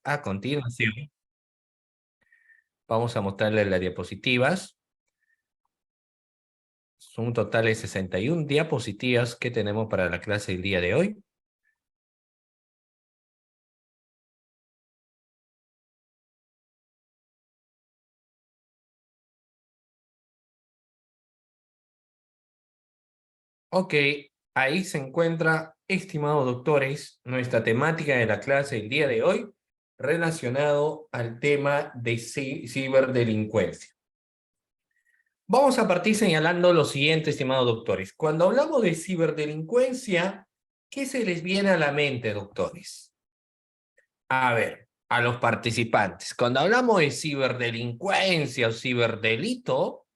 A continuación, vamos a mostrarles las diapositivas. Son un total de 61 diapositivas que tenemos para la clase del día de hoy. Ok, ahí se encuentra, estimados doctores, nuestra temática de la clase del día de hoy relacionado al tema de ciberdelincuencia. Vamos a partir señalando lo siguiente, estimados doctores. Cuando hablamos de ciberdelincuencia, ¿qué se les viene a la mente, doctores? A ver, a los participantes. Cuando hablamos de ciberdelincuencia o ciberdelito,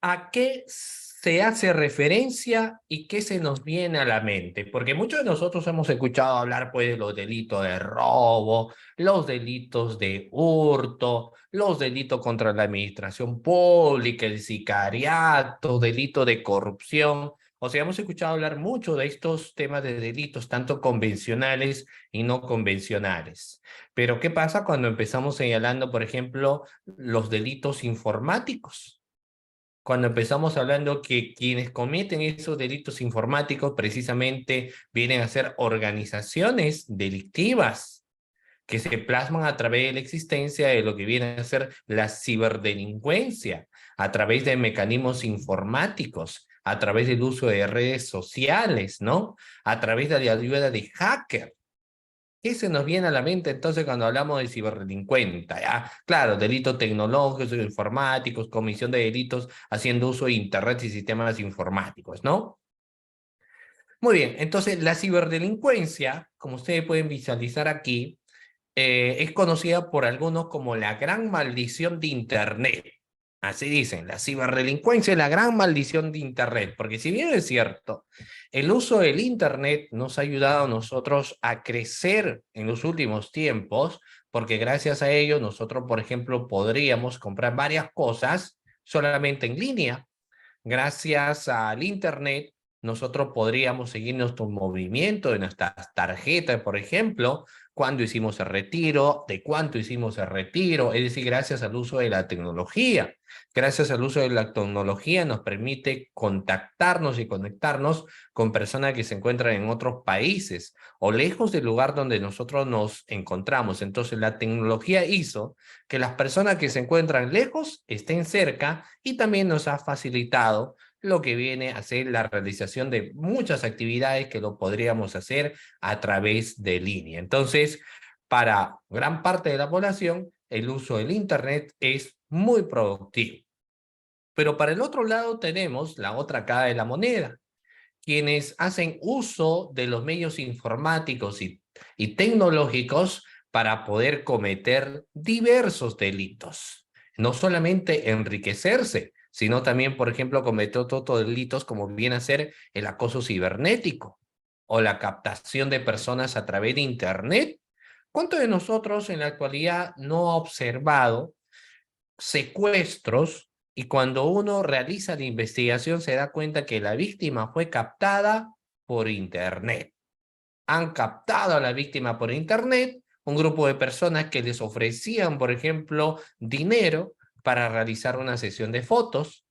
¿a qué se hace referencia y qué se nos viene a la mente? Porque muchos de nosotros hemos escuchado hablar pues de los delitos de robo, los delitos de hurto, los delitos contra la administración pública, el sicariato, delito de corrupción. O sea, hemos escuchado hablar mucho de estos temas de delitos, tanto convencionales y no convencionales. Pero ¿qué pasa cuando empezamos señalando, por ejemplo, los delitos informáticos? Cuando empezamos hablando que quienes cometen esos delitos informáticos precisamente vienen a ser organizaciones delictivas que se plasman a través de la existencia de lo que viene a ser la ciberdelincuencia, a través de mecanismos informáticos, a través del uso de redes sociales, ¿no? A través de la ayuda de hackers. ¿Qué se nos viene a la mente entonces cuando hablamos de ciberdelincuente? ¿Ya? Claro, delitos tecnológicos, informáticos, comisión de delitos haciendo uso de Internet y sistemas informáticos, ¿no? Muy bien, entonces la ciberdelincuencia, como ustedes pueden visualizar aquí, es conocida por algunos como la gran maldición de Internet. Así dicen, la ciberdelincuencia es la gran maldición de Internet, porque si bien es cierto, el uso del Internet nos ha ayudado a nosotros a crecer en los últimos tiempos, porque gracias a ello nosotros, por ejemplo, podríamos comprar varias cosas solamente en línea. Gracias al Internet, nosotros podríamos seguir nuestro movimiento de nuestras tarjetas, por ejemplo, cuándo hicimos el retiro, de cuánto hicimos el retiro, es decir, gracias al uso de la tecnología. Gracias al uso de la tecnología nos permite contactarnos y conectarnos con personas que se encuentran en otros países o lejos del lugar donde nosotros nos encontramos. Entonces, la tecnología hizo que las personas que se encuentran lejos estén cerca y también nos ha facilitado lo que viene a ser la realización de muchas actividades que lo podríamos hacer a través de línea. Entonces, para gran parte de la población, el uso del Internet es muy productivo. Pero para el otro lado tenemos la otra cara de la moneda, quienes hacen uso de los medios informáticos y tecnológicos para poder cometer diversos delitos. No solamente enriquecerse, sino también, por ejemplo, cometer otros delitos como viene a ser el acoso cibernético o la captación de personas a través de Internet. ¿Cuántos de nosotros en la actualidad no ha observado secuestros y cuando uno realiza la investigación se da cuenta que la víctima fue captada por Internet? Han captado a la víctima por Internet, un grupo de personas que les ofrecían, por ejemplo, dinero para realizar una sesión de fotos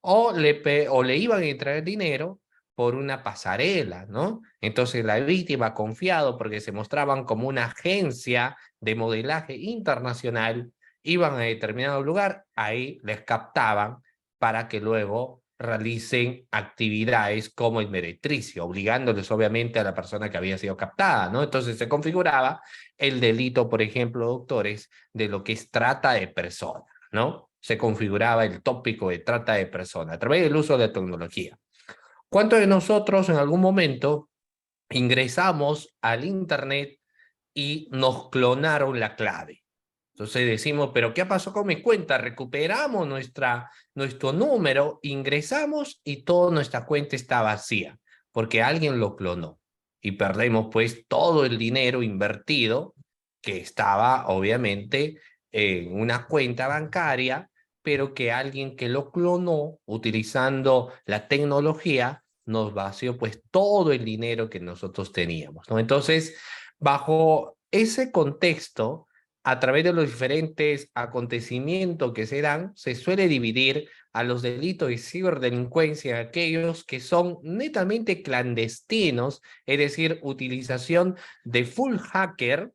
o le iban a traer dinero por una pasarela, ¿no? Entonces la víctima, confiado porque se mostraban como una agencia de modelaje internacional, iban a determinado lugar, ahí les captaban para que luego realicen actividades como el meretricio, obligándoles obviamente a la persona que había sido captada, ¿no? Entonces se configuraba el delito, por ejemplo, doctores, de lo que es trata de personas, ¿no? Se configuraba el tópico de trata de personas a través del uso de la tecnología. ¿Cuántos de nosotros en algún momento ingresamos al Internet y nos clonaron la clave? Entonces decimos, ¿pero qué pasó con mi cuenta? Recuperamos nuestro número, ingresamos y toda nuestra cuenta está vacía, porque alguien lo clonó. Y perdemos pues todo el dinero invertido que estaba obviamente en una cuenta bancaria, pero que alguien que lo clonó utilizando la tecnología nos vació pues todo el dinero que nosotros teníamos, ¿no? Entonces, bajo ese contexto, a través de los diferentes acontecimientos que se dan, se suele dividir a los delitos de ciberdelincuencia en aquellos que son netamente clandestinos, es decir, utilización de full hacker,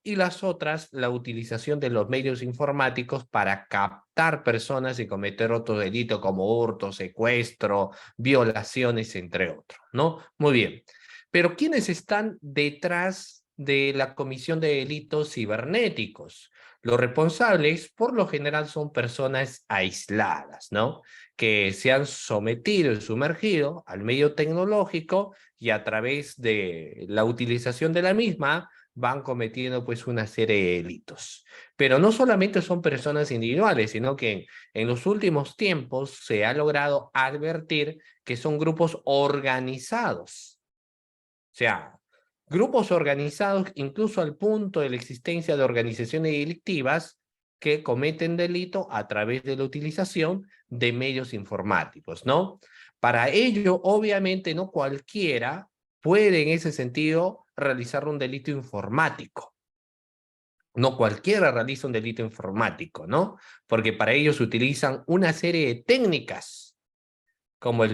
y las otras, la utilización de los medios informáticos para captar personas y cometer otro delito como hurto, secuestro, violaciones, entre otros, ¿no? Muy bien. Pero ¿quiénes están detrás de la comisión de delitos cibernéticos? Los responsables, por lo general, son personas aisladas, ¿no? Que se han sometido y sumergido al medio tecnológico y a través de la utilización de la misma van cometiendo pues una serie de delitos. Pero no solamente son personas individuales, sino que en los últimos tiempos se ha logrado advertir que son grupos organizados. O sea, grupos organizados incluso al punto de la existencia de organizaciones delictivas que cometen delito a través de la utilización de medios informáticos, ¿no? Para ello, obviamente, no cualquiera puede en ese sentido realizar un delito informático. No cualquiera realiza un delito informático, ¿no? Porque para ello se utilizan una serie de técnicas, como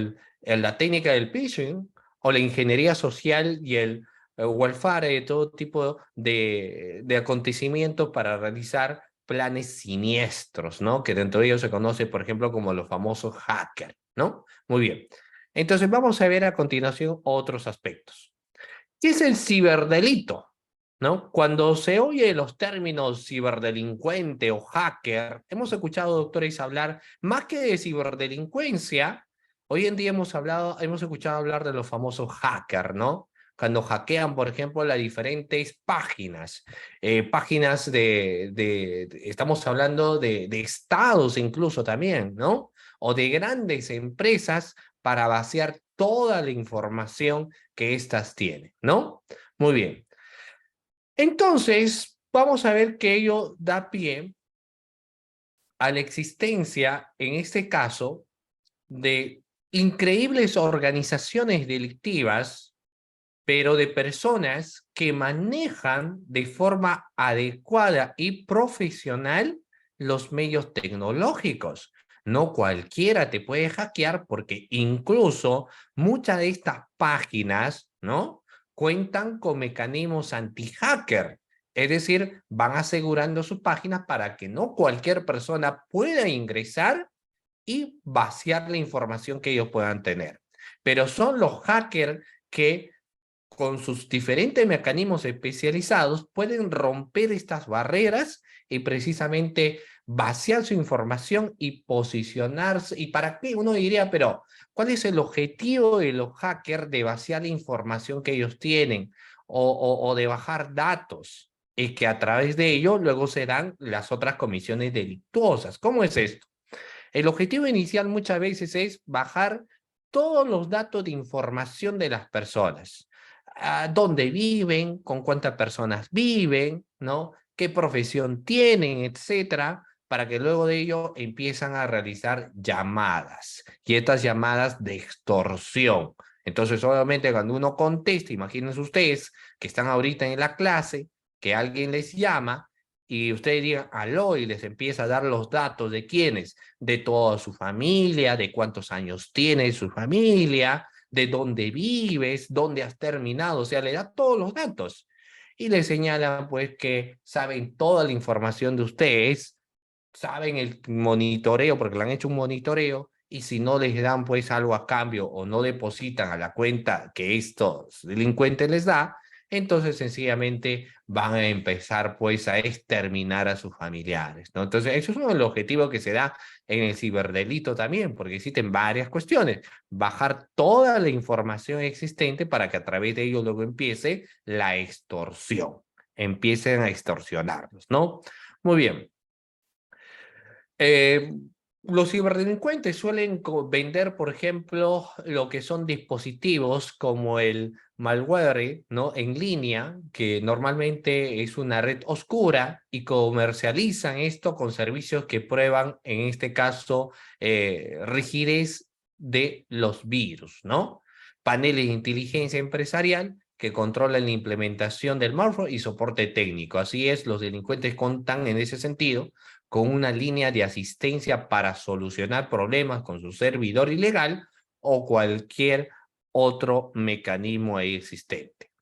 la técnica del phishing o la ingeniería social y el welfare, todo tipo de acontecimientos para realizar planes siniestros, ¿no? Que dentro de ellos se conoce, por ejemplo, como los famosos hackers, ¿no? Muy bien. Entonces vamos a ver a continuación otros aspectos. ¿Qué es el ciberdelito? ¿No? Cuando se oye los términos ciberdelincuente o hacker, hemos escuchado, doctores, hablar más que de ciberdelincuencia. Hoy en día hemos escuchado hablar de los famosos hackers, ¿no? Cuando hackean, por ejemplo, las diferentes páginas, páginas estamos hablando de estados incluso también, ¿no? O de grandes empresas para vaciar toda la información que éstas tienen, ¿no? Muy bien. Entonces, vamos a ver que ello da pie a la existencia, en este caso, de increíbles organizaciones delictivas, pero de personas que manejan de forma adecuada y profesional los medios tecnológicos. No cualquiera te puede hackear porque incluso muchas de estas páginas, ¿no? Cuentan con mecanismos anti-hacker. Es decir, van asegurando sus páginas para que no cualquier persona pueda ingresar y vaciar la información que ellos puedan tener. Pero son los hackers que con sus diferentes mecanismos especializados pueden romper estas barreras y precisamente vaciar su información y posicionarse. ¿Y para qué? Uno diría, pero ¿cuál es el objetivo de los hackers de vaciar la información que ellos tienen o de bajar datos? Es que a través de ello luego se dan las otras comisiones delictuosas. ¿Cómo es esto? El objetivo inicial muchas veces es bajar todos los datos de información de las personas. Dónde viven, con cuántas personas viven, ¿no? Qué profesión tienen, etcétera, para que luego de ello empiezan a realizar llamadas. Y estas llamadas de extorsión. Entonces, obviamente, cuando uno contesta, imagínense ustedes que están ahorita en la clase, que alguien les llama y ustedes digan aló y les empieza a dar los datos de quiénes, de toda su familia, de cuántos años tiene su familia, de dónde vives, dónde has terminado, o sea, le da todos los datos. Y le señalan pues que saben toda la información de ustedes, saben el monitoreo, porque le han hecho un monitoreo, y si no les dan pues algo a cambio o no depositan a la cuenta que estos delincuentes les da, entonces sencillamente van a empezar pues a exterminar a sus familiares, ¿no? Entonces eso es el objetivo que se da en el ciberdelito también, porque existen varias cuestiones. Bajar toda la información existente para que a través de ello luego empiece la extorsión, empiecen a extorsionarlos, ¿no? Muy bien. Eh, los ciberdelincuentes suelen vender, por ejemplo, lo que son dispositivos como el malware, ¿no? En línea, que normalmente es una red oscura y comercializan esto con servicios que prueban, en este caso, rigidez de los virus, ¿no? paneles de inteligencia empresarial que controlan la implementación del malware y soporte técnico. Así es, los delincuentes contan en ese sentido con una línea de asistencia para solucionar problemas con su servidor ilegal o cualquier otro mecanismo existente.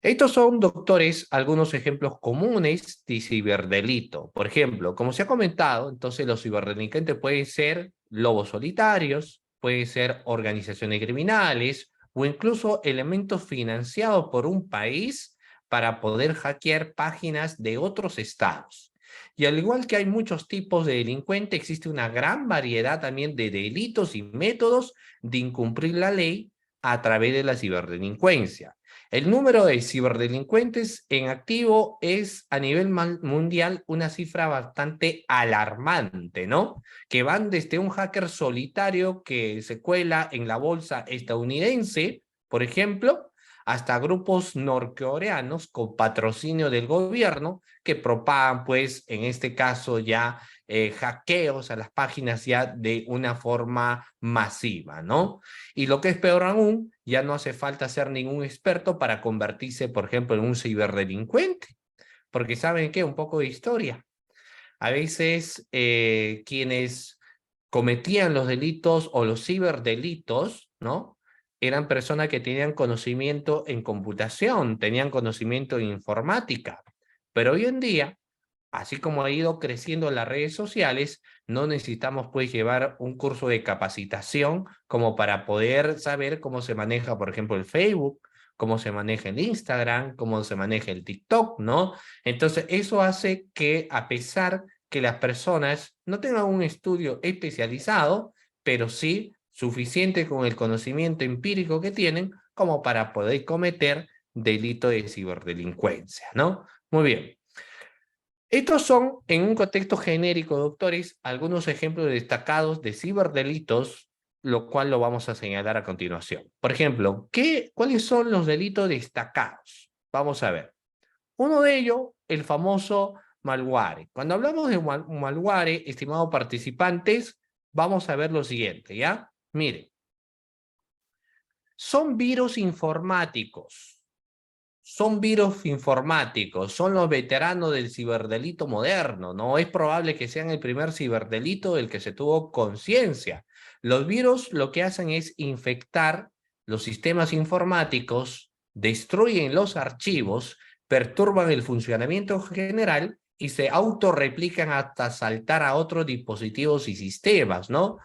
Estos son, doctores, algunos ejemplos comunes de ciberdelito. Por ejemplo, como se ha comentado, entonces los ciberdelincuentes pueden ser lobos solitarios, pueden ser organizaciones criminales o incluso elementos financiados por un país para poder hackear páginas de otros estados. Y al igual que hay muchos tipos de delincuentes, existe una gran variedad también de delitos y métodos de incumplir la ley a través de la ciberdelincuencia. El número de ciberdelincuentes en activo es a nivel mundial una cifra bastante alarmante, ¿no? Que van desde un hacker solitario que se cuela en la bolsa estadounidense, por ejemplo, hasta grupos norcoreanos con patrocinio del gobierno que propagan, pues, en este caso ya hackeos a las páginas ya de una forma masiva, ¿no? Y lo que es peor aún, ya no hace falta ser ningún experto para convertirse, por ejemplo, en un ciberdelincuente, porque ¿saben qué? Un poco de historia. A veces quienes cometían los delitos o los ciberdelitos, ¿no? Eran personas que tenían conocimiento en computación, tenían conocimiento en informática, pero hoy en día, así como ha ido creciendo las redes sociales, no necesitamos pues llevar un curso de capacitación como para poder saber cómo se maneja, por ejemplo, el Facebook, cómo se maneja el Instagram, cómo se maneja el TikTok, ¿no? Entonces, eso hace que a pesar que las personas no tengan un estudio especializado, pero sí suficiente con el conocimiento empírico que tienen como para poder cometer delito de ciberdelincuencia, ¿no? Muy bien. Estos son, en un contexto genérico, doctores, algunos ejemplos destacados de ciberdelitos, lo cual lo vamos a señalar a continuación. Por ejemplo, ¿cuáles son los delitos destacados? Vamos a ver. Uno de ellos, el famoso malware. Cuando hablamos de malware, estimados participantes, vamos a ver lo siguiente, ¿ya? Miren, son virus informáticos. Son virus informáticos, son los veteranos del ciberdelito moderno, ¿no? Es probable que sean el primer ciberdelito del que se tuvo conciencia. Los virus lo que hacen es infectar los sistemas informáticos, destruyen los archivos, perturban el funcionamiento general y se autorreplican hasta saltar a otros dispositivos y sistemas, ¿no?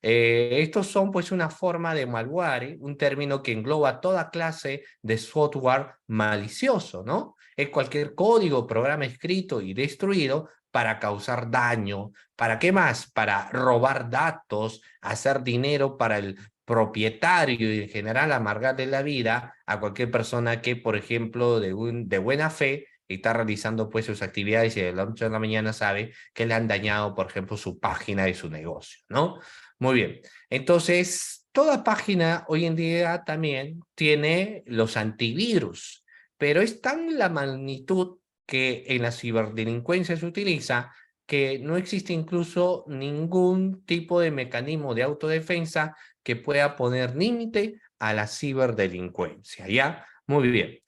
Estos son pues una forma de malware, un término que engloba toda clase de software malicioso, ¿no? Es cualquier código, programa escrito y destruido para causar daño. ¿Para qué más? Para robar datos, hacer dinero para el propietario y en general amargarle la vida a cualquier persona que, por ejemplo, de buena fe está realizando pues sus actividades y de la noche a la mañana sabe que le han dañado, por ejemplo, su página de su negocio, ¿no? Muy bien. Entonces, toda página hoy en día también tiene los antivirus, pero es tan la magnitud que en la ciberdelincuencia se utiliza que no existe incluso ningún tipo de mecanismo de autodefensa que pueda poner límite a la ciberdelincuencia, ¿ya? Muy bien.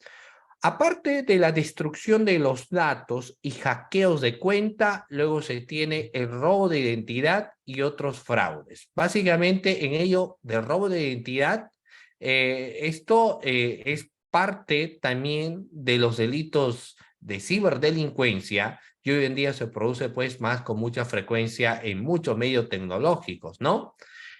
Aparte de la destrucción de los datos y hackeos de cuenta, luego se tiene el robo de identidad y otros fraudes. Básicamente, en ello del robo de identidad, esto es parte también de los delitos de ciberdelincuencia y hoy en día se produce pues más con mucha frecuencia en muchos medios tecnológicos, ¿no?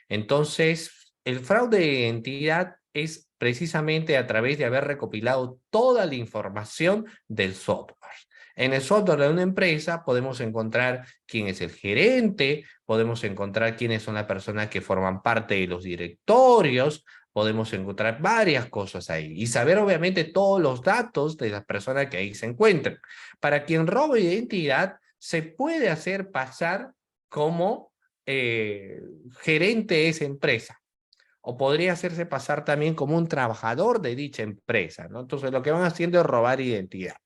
Entonces, el fraude de identidad es precisamente a través de haber recopilado toda la información del software. En el software de una empresa podemos encontrar quién es el gerente, podemos encontrar quiénes son las personas que forman parte de los directorios, podemos encontrar varias cosas ahí y saber obviamente todos los datos de las personas que ahí se encuentran. Para quien roba identidad, se puede hacer pasar como gerente de esa empresa o podría hacerse pasar también como un trabajador de dicha empresa, ¿no? Entonces lo que van haciendo es robar identidad.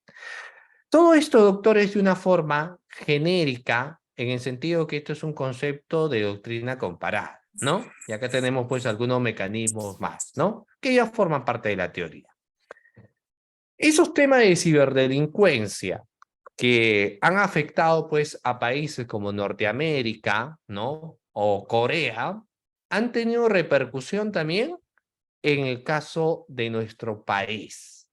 Todo esto, doctor, es de una forma genérica, en el sentido que esto es un concepto de doctrina comparada. ¿no? Y acá tenemos pues algunos mecanismos más, ¿no? Que ya forman parte de la teoría. Esos temas de ciberdelincuencia que han afectado pues a países como Norteamérica, ¿no? O Corea, han tenido repercusión también en el caso de nuestro país,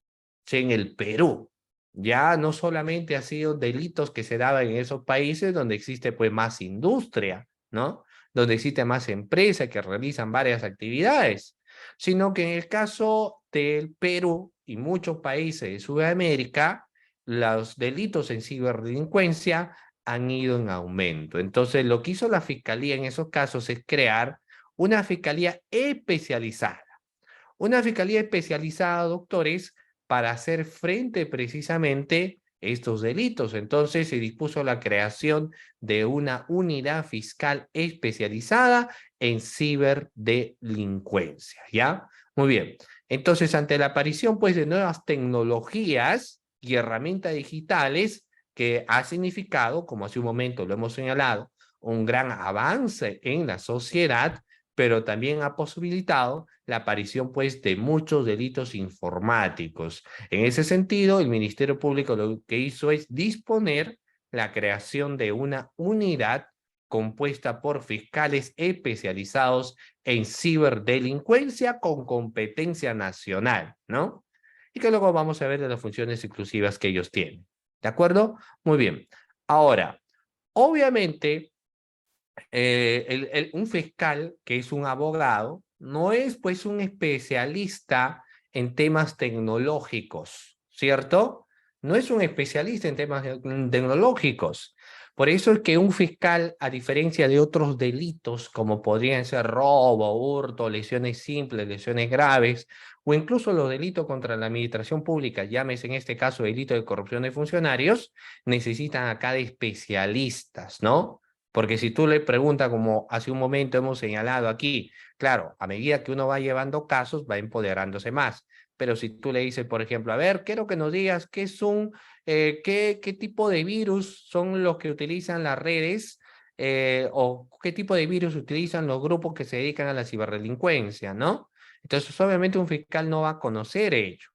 ¿sí? En el Perú. Ya no solamente ha sido delitos que se daban en esos países donde existe pues más industria, ¿no? Donde existe más empresas que realizan varias actividades, sino que en el caso del Perú y muchos países de Sudamérica, los delitos en ciberdelincuencia han ido en aumento. Entonces, lo que hizo la Fiscalía en esos casos es crear una fiscalía especializada. Una fiscalía especializada, doctores, para hacer frente precisamente a estos delitos. Entonces se dispuso la creación de una unidad fiscal especializada en ciberdelincuencia, ¿ya? Muy bien. Entonces, ante la aparición, pues, de nuevas tecnologías y herramientas digitales que ha significado, como hace un momento lo hemos señalado, un gran avance en la sociedad, pero también ha posibilitado la aparición pues de muchos delitos informáticos. En ese sentido, el Ministerio Público lo que hizo es disponer la creación de una unidad compuesta por fiscales especializados en ciberdelincuencia con competencia nacional, ¿no? Y que luego vamos a ver de las funciones exclusivas que ellos tienen. ¿De acuerdo? Muy bien. Ahora, obviamente, un fiscal que es un abogado no es pues un especialista en temas tecnológicos, ¿cierto? No es un especialista en temas tecnológicos. Por eso es que un fiscal, a diferencia de otros delitos, como podrían ser robo, hurto, lesiones simples, lesiones graves, o incluso los delitos contra la administración pública, llámese en este caso delito de corrupción de funcionarios, necesitan acá de especialistas, ¿no? Porque si tú le preguntas, como hace un momento hemos señalado aquí, claro, a medida que uno va llevando casos, va empoderándose más. Pero si tú le dices, por ejemplo, a ver, quiero que nos digas qué son, qué tipo de virus son los que utilizan las redes o qué tipo de virus utilizan los grupos que se dedican a la ciberdelincuencia, ¿no? Entonces, obviamente un fiscal no va a conocer ello.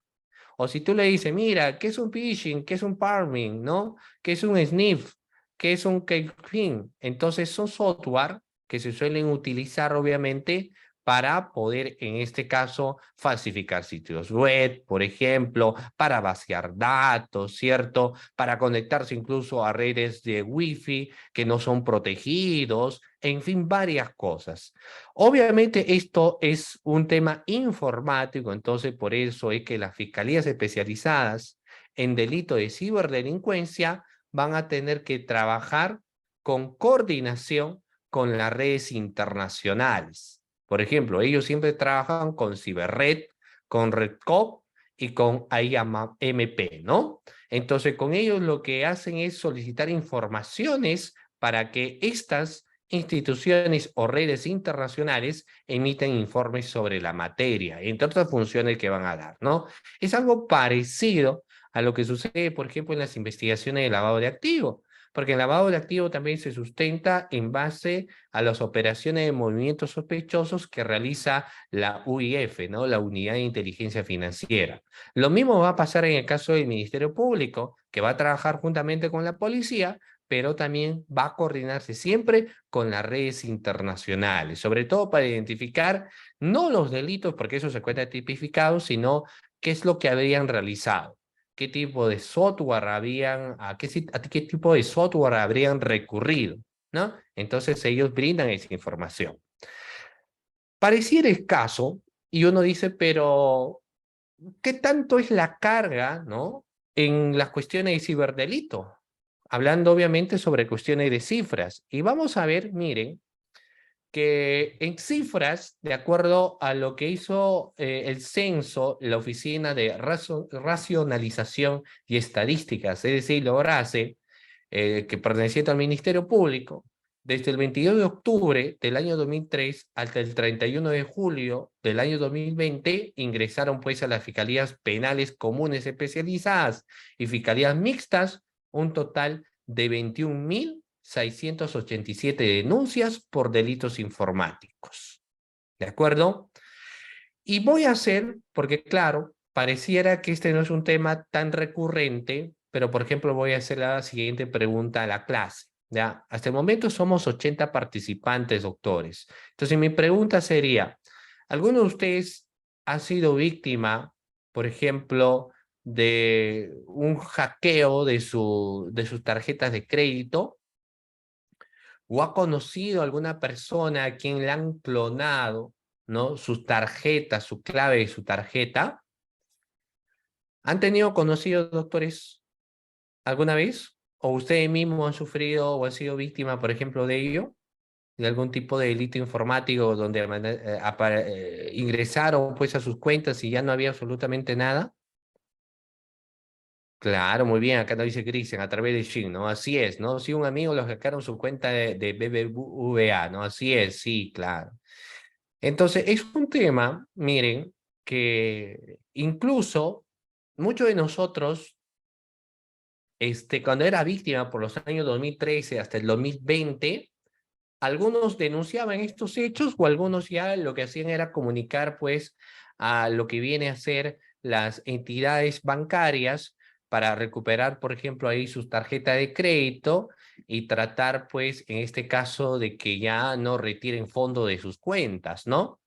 O si tú le dices, mira, ¿qué es un phishing? ¿Qué es un parming? ¿No? ¿Qué es un sniff? ¿Qué es un keyring? Entonces son software que se suelen utilizar obviamente para poder, en este caso, falsificar sitios web, por ejemplo, para vaciar datos, ¿cierto? Para conectarse incluso a redes de Wi-Fi que no son protegidos, en fin, varias cosas. Obviamente esto es un tema informático, entonces por eso es que las fiscalías especializadas en delito de ciberdelincuencia van a tener que trabajar con coordinación con las redes internacionales. Por ejemplo, ellos siempre trabajan con Ciberred, con Redcop y con IAMP, ¿no? Entonces, con ellos lo que hacen es solicitar informaciones para que estas instituciones o redes internacionales emiten informes sobre la materia, entre otras funciones que van a dar, ¿no? Es algo parecido a lo que sucede, por ejemplo, en las investigaciones de lavado de activos, porque el lavado de activos también se sustenta en base a las operaciones de movimientos sospechosos que realiza la UIF, ¿no? La Unidad de Inteligencia Financiera. Lo mismo va a pasar en el caso del Ministerio Público, que va a trabajar juntamente con la policía, pero también va a coordinarse siempre con las redes internacionales, sobre todo para identificar no los delitos, porque eso se cuenta tipificado, sino qué es lo que habrían realizado, qué tipo de software habían, a qué tipo de software habrían recurrido, ¿no? Entonces ellos brindan esa información. Pareciera escaso, y uno dice, pero ¿qué tanto es la carga, ¿no? En las cuestiones de ciberdelito? Hablando obviamente sobre cuestiones de cifras. Y vamos a ver, miren, que en cifras, de acuerdo a lo que hizo el censo, la Oficina de Racionalización y Estadísticas, es decir, la ORACE, que perteneciente al Ministerio Público, desde el 22 de octubre del año 2003 hasta el 31 de julio del año 2020, ingresaron pues a las fiscalías penales comunes especializadas y fiscalías mixtas un total de 687 denuncias por delitos informáticos. ¿De acuerdo? Y voy a hacer, porque claro, pareciera que este no es un tema tan recurrente, pero por ejemplo voy a hacer la siguiente pregunta a la clase. ¿Ya? Hasta el momento somos 80 participantes, doctores. Entonces mi pregunta sería, ¿alguno de ustedes ha sido víctima, por ejemplo, de un hackeo de sus tarjetas de crédito? ¿O ha conocido a alguna persona a quien le han clonado, ¿no? Sus tarjetas, su clave de su tarjeta? ¿Han tenido conocidos, doctores, alguna vez? ¿O ustedes mismos han sufrido o han sido víctima, por ejemplo, de ello? ¿De algún tipo de delito informático donde ingresaron pues a sus cuentas y ya no había absolutamente nada? Claro, muy bien, acá nos dice Cristian, a través de Shin, ¿no? Así es, ¿no? Si un amigo lo hackearon su cuenta de BBVA, ¿no? Así es, sí, claro. Entonces, es un tema, miren, que incluso muchos de nosotros, cuando era víctima por los años 2013 hasta el 2020, algunos denunciaban estos hechos o algunos ya lo que hacían era comunicar, pues, a lo que viene a ser las entidades bancarias para recuperar, por ejemplo, ahí sus tarjetas de crédito y tratar, pues, en este caso, de que ya no retiren fondo de sus cuentas, ¿no?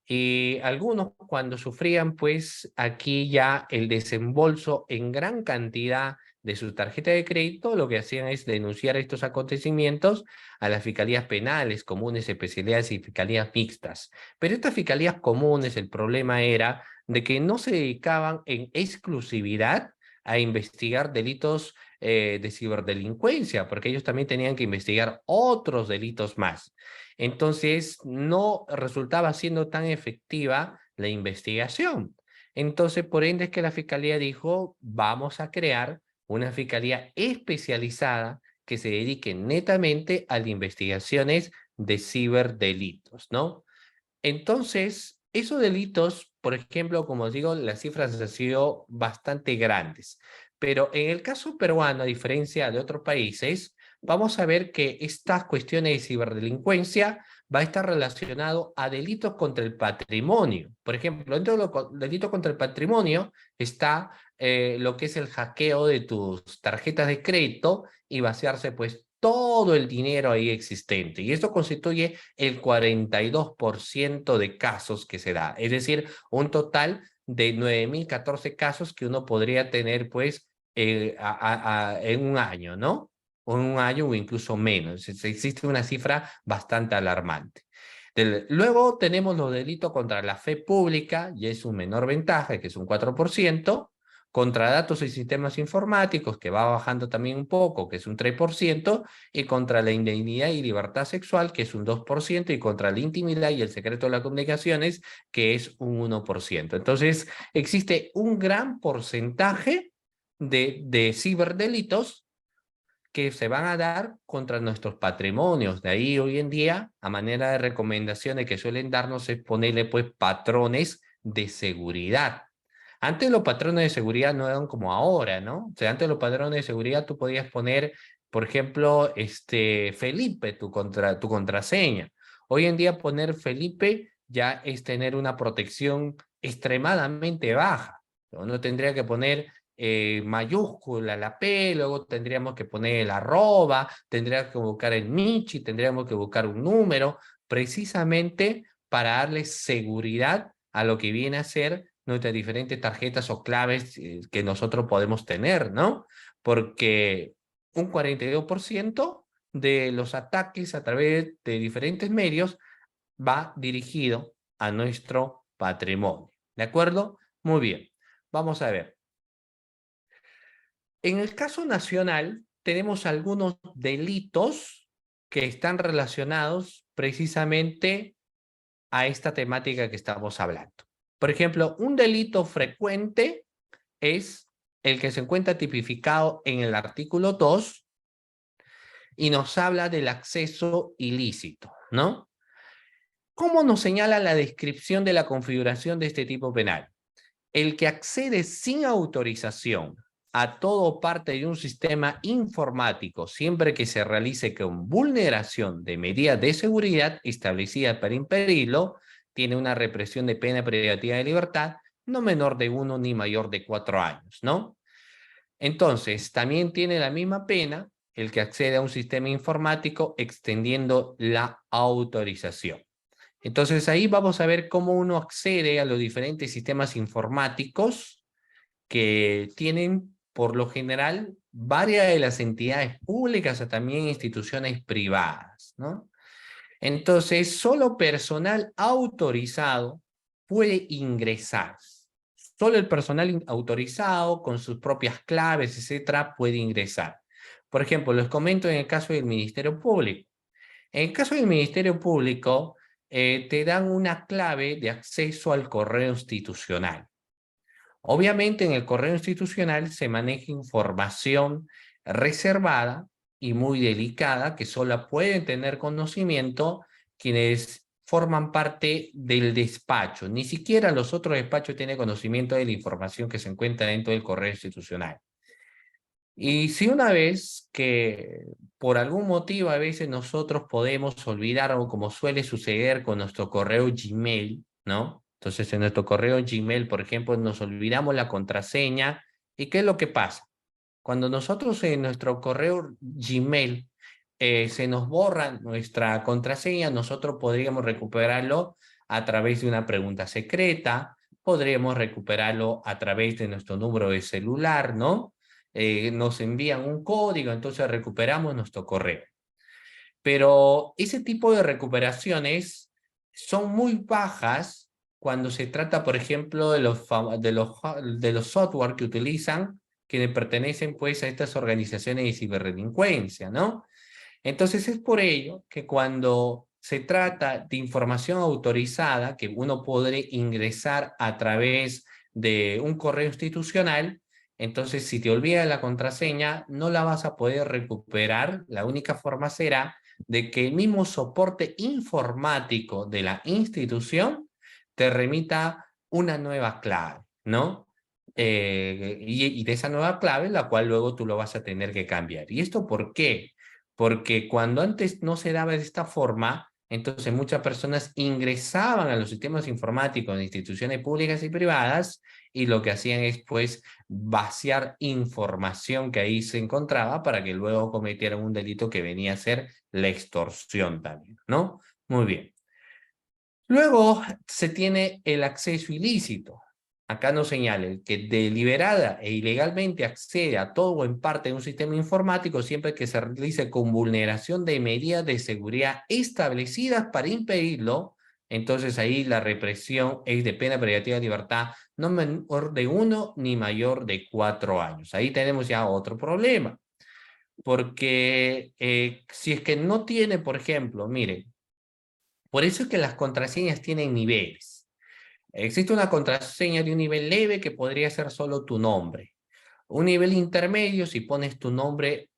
Y algunos cuando sufrían, pues aquí ya el desembolso en gran cantidad de su tarjeta de crédito, lo que hacían es denunciar estos acontecimientos a las fiscalías penales, comunes, especialidades y fiscalías mixtas. Pero estas fiscalías comunes, el problema era de que no se dedicaban en exclusividad a investigar delitos de ciberdelincuencia, porque ellos también tenían que investigar otros delitos más. Entonces, no resultaba siendo tan efectiva la investigación. Entonces, por ende es que la fiscalía dijo, vamos a crear una fiscalía especializada que se dedique netamente a las investigaciones de ciberdelitos, ¿no? Entonces, esos delitos, por ejemplo, como os digo, las cifras han sido bastante grandes. Pero en el caso peruano, a diferencia de otros países, vamos a ver que estas cuestiones de ciberdelincuencia va a estar relacionado a delitos contra el patrimonio. Por ejemplo, dentro de los delitos contra el patrimonio está lo que es el hackeo de tus tarjetas de crédito y vaciarse pues todo el dinero ahí existente. Y esto constituye el 42% de casos que se da. Es decir, un total de 9.014 casos que uno podría tener pues en un año, ¿no? O en un año o incluso menos. Existe una cifra bastante alarmante. Luego tenemos los delitos contra la fe pública, y es un menor ventaja, que es un 4%, contra datos y sistemas informáticos, que va bajando también un poco, que es un 3%, y contra la indignidad y libertad sexual, que es un 2%, y contra la intimidad y el secreto de las comunicaciones, que es un 1%. Entonces, existe un gran porcentaje de ciberdelitos que se van a dar contra nuestros patrimonios. De ahí hoy en día, a manera de recomendaciones que suelen darnos, es ponerle pues patrones de seguridad. Antes los patrones de seguridad no eran como ahora, ¿no? O sea, antes los patrones de seguridad tú podías poner, por ejemplo, Felipe, tu contraseña. Hoy en día poner Felipe ya es tener una protección extremadamente baja. Uno tendría que poner mayúscula la P, luego tendríamos que poner el arroba, tendríamos que buscar el nichi, tendríamos que buscar un número, precisamente para darle seguridad a lo que viene a ser nuestras diferentes tarjetas o claves que nosotros podemos tener, ¿no? Porque un 42% de los ataques a través de diferentes medios va dirigido a nuestro patrimonio. ¿De acuerdo? Muy bien. Vamos a ver. En el caso nacional, tenemos algunos delitos que están relacionados precisamente a esta temática que estamos hablando. Por ejemplo, un delito frecuente es el que se encuentra tipificado en el artículo 2 y nos habla del acceso ilícito, ¿no? ¿Cómo nos señala la descripción de la configuración de este tipo penal? El que accede sin autorización, a todo o parte de un sistema informático, siempre que se realice con vulneración de medidas de seguridad establecidas para impedirlo, tiene una represión de pena privativa de libertad no menor de 1 ni mayor de 4 años, ¿no? Entonces, también tiene la misma pena el que accede a un sistema informático extendiendo la autorización. Entonces, ahí vamos a ver cómo uno accede a los diferentes sistemas informáticos que tienen, por lo general, varias de las entidades públicas o también instituciones privadas, ¿no? Entonces, solo personal autorizado puede ingresar. Solo el personal autorizado, con sus propias claves, etcétera, puede ingresar. Por ejemplo, les comento en el caso del Ministerio Público. En el caso del Ministerio Público, te dan una clave de acceso al correo institucional. Obviamente, en el correo institucional se maneja información reservada y muy delicada que solo pueden tener conocimiento quienes forman parte del despacho. Ni siquiera los otros despachos tienen conocimiento de la información que se encuentra dentro del correo institucional. Y si una vez que por algún motivo a veces nosotros podemos olvidar, o como suele suceder con nuestro correo Gmail, ¿no? Entonces en nuestro correo Gmail, por ejemplo, nos olvidamos la contraseña. ¿Y qué es lo que pasa? Cuando nosotros en nuestro correo Gmail se nos borra nuestra contraseña, nosotros podríamos recuperarlo a través de una pregunta secreta, podríamos recuperarlo a través de nuestro número de celular, ¿no? Nos envían un código, entonces recuperamos nuestro correo. Pero ese tipo de recuperaciones son muy bajas cuando se trata, por ejemplo, de los software que utilizan, que pertenecen pues a estas organizaciones de ciberdelincuencia, ¿no? Entonces es por ello que cuando se trata de información autorizada que uno podrá ingresar a través de un correo institucional, entonces si te olvidas la contraseña no la vas a poder recuperar. La única forma será de que el mismo soporte informático de la institución te remita una nueva clave, ¿no? Y de esa nueva clave, la cual luego tú lo vas a tener que cambiar. ¿Y esto por qué? Porque cuando antes no se daba de esta forma, entonces muchas personas ingresaban a los sistemas informáticos de instituciones públicas y privadas y lo que hacían es pues vaciar información que ahí se encontraba para que luego cometieran un delito que venía a ser la extorsión también, ¿no? Muy bien. Luego se tiene el acceso ilícito. Acá nos señala el que deliberada e ilegalmente accede a todo o en parte de un sistema informático siempre que se realice con vulneración de medidas de seguridad establecidas para impedirlo. Entonces ahí la represión es de pena privativa de libertad no menor de 1 ni mayor de 4 años. Ahí tenemos ya otro problema. Porque si es que no tiene, por ejemplo, miren, por eso es que las contraseñas tienen niveles. Existe una contraseña de un nivel leve que podría ser solo tu nombre. Un nivel intermedio si pones tu nombre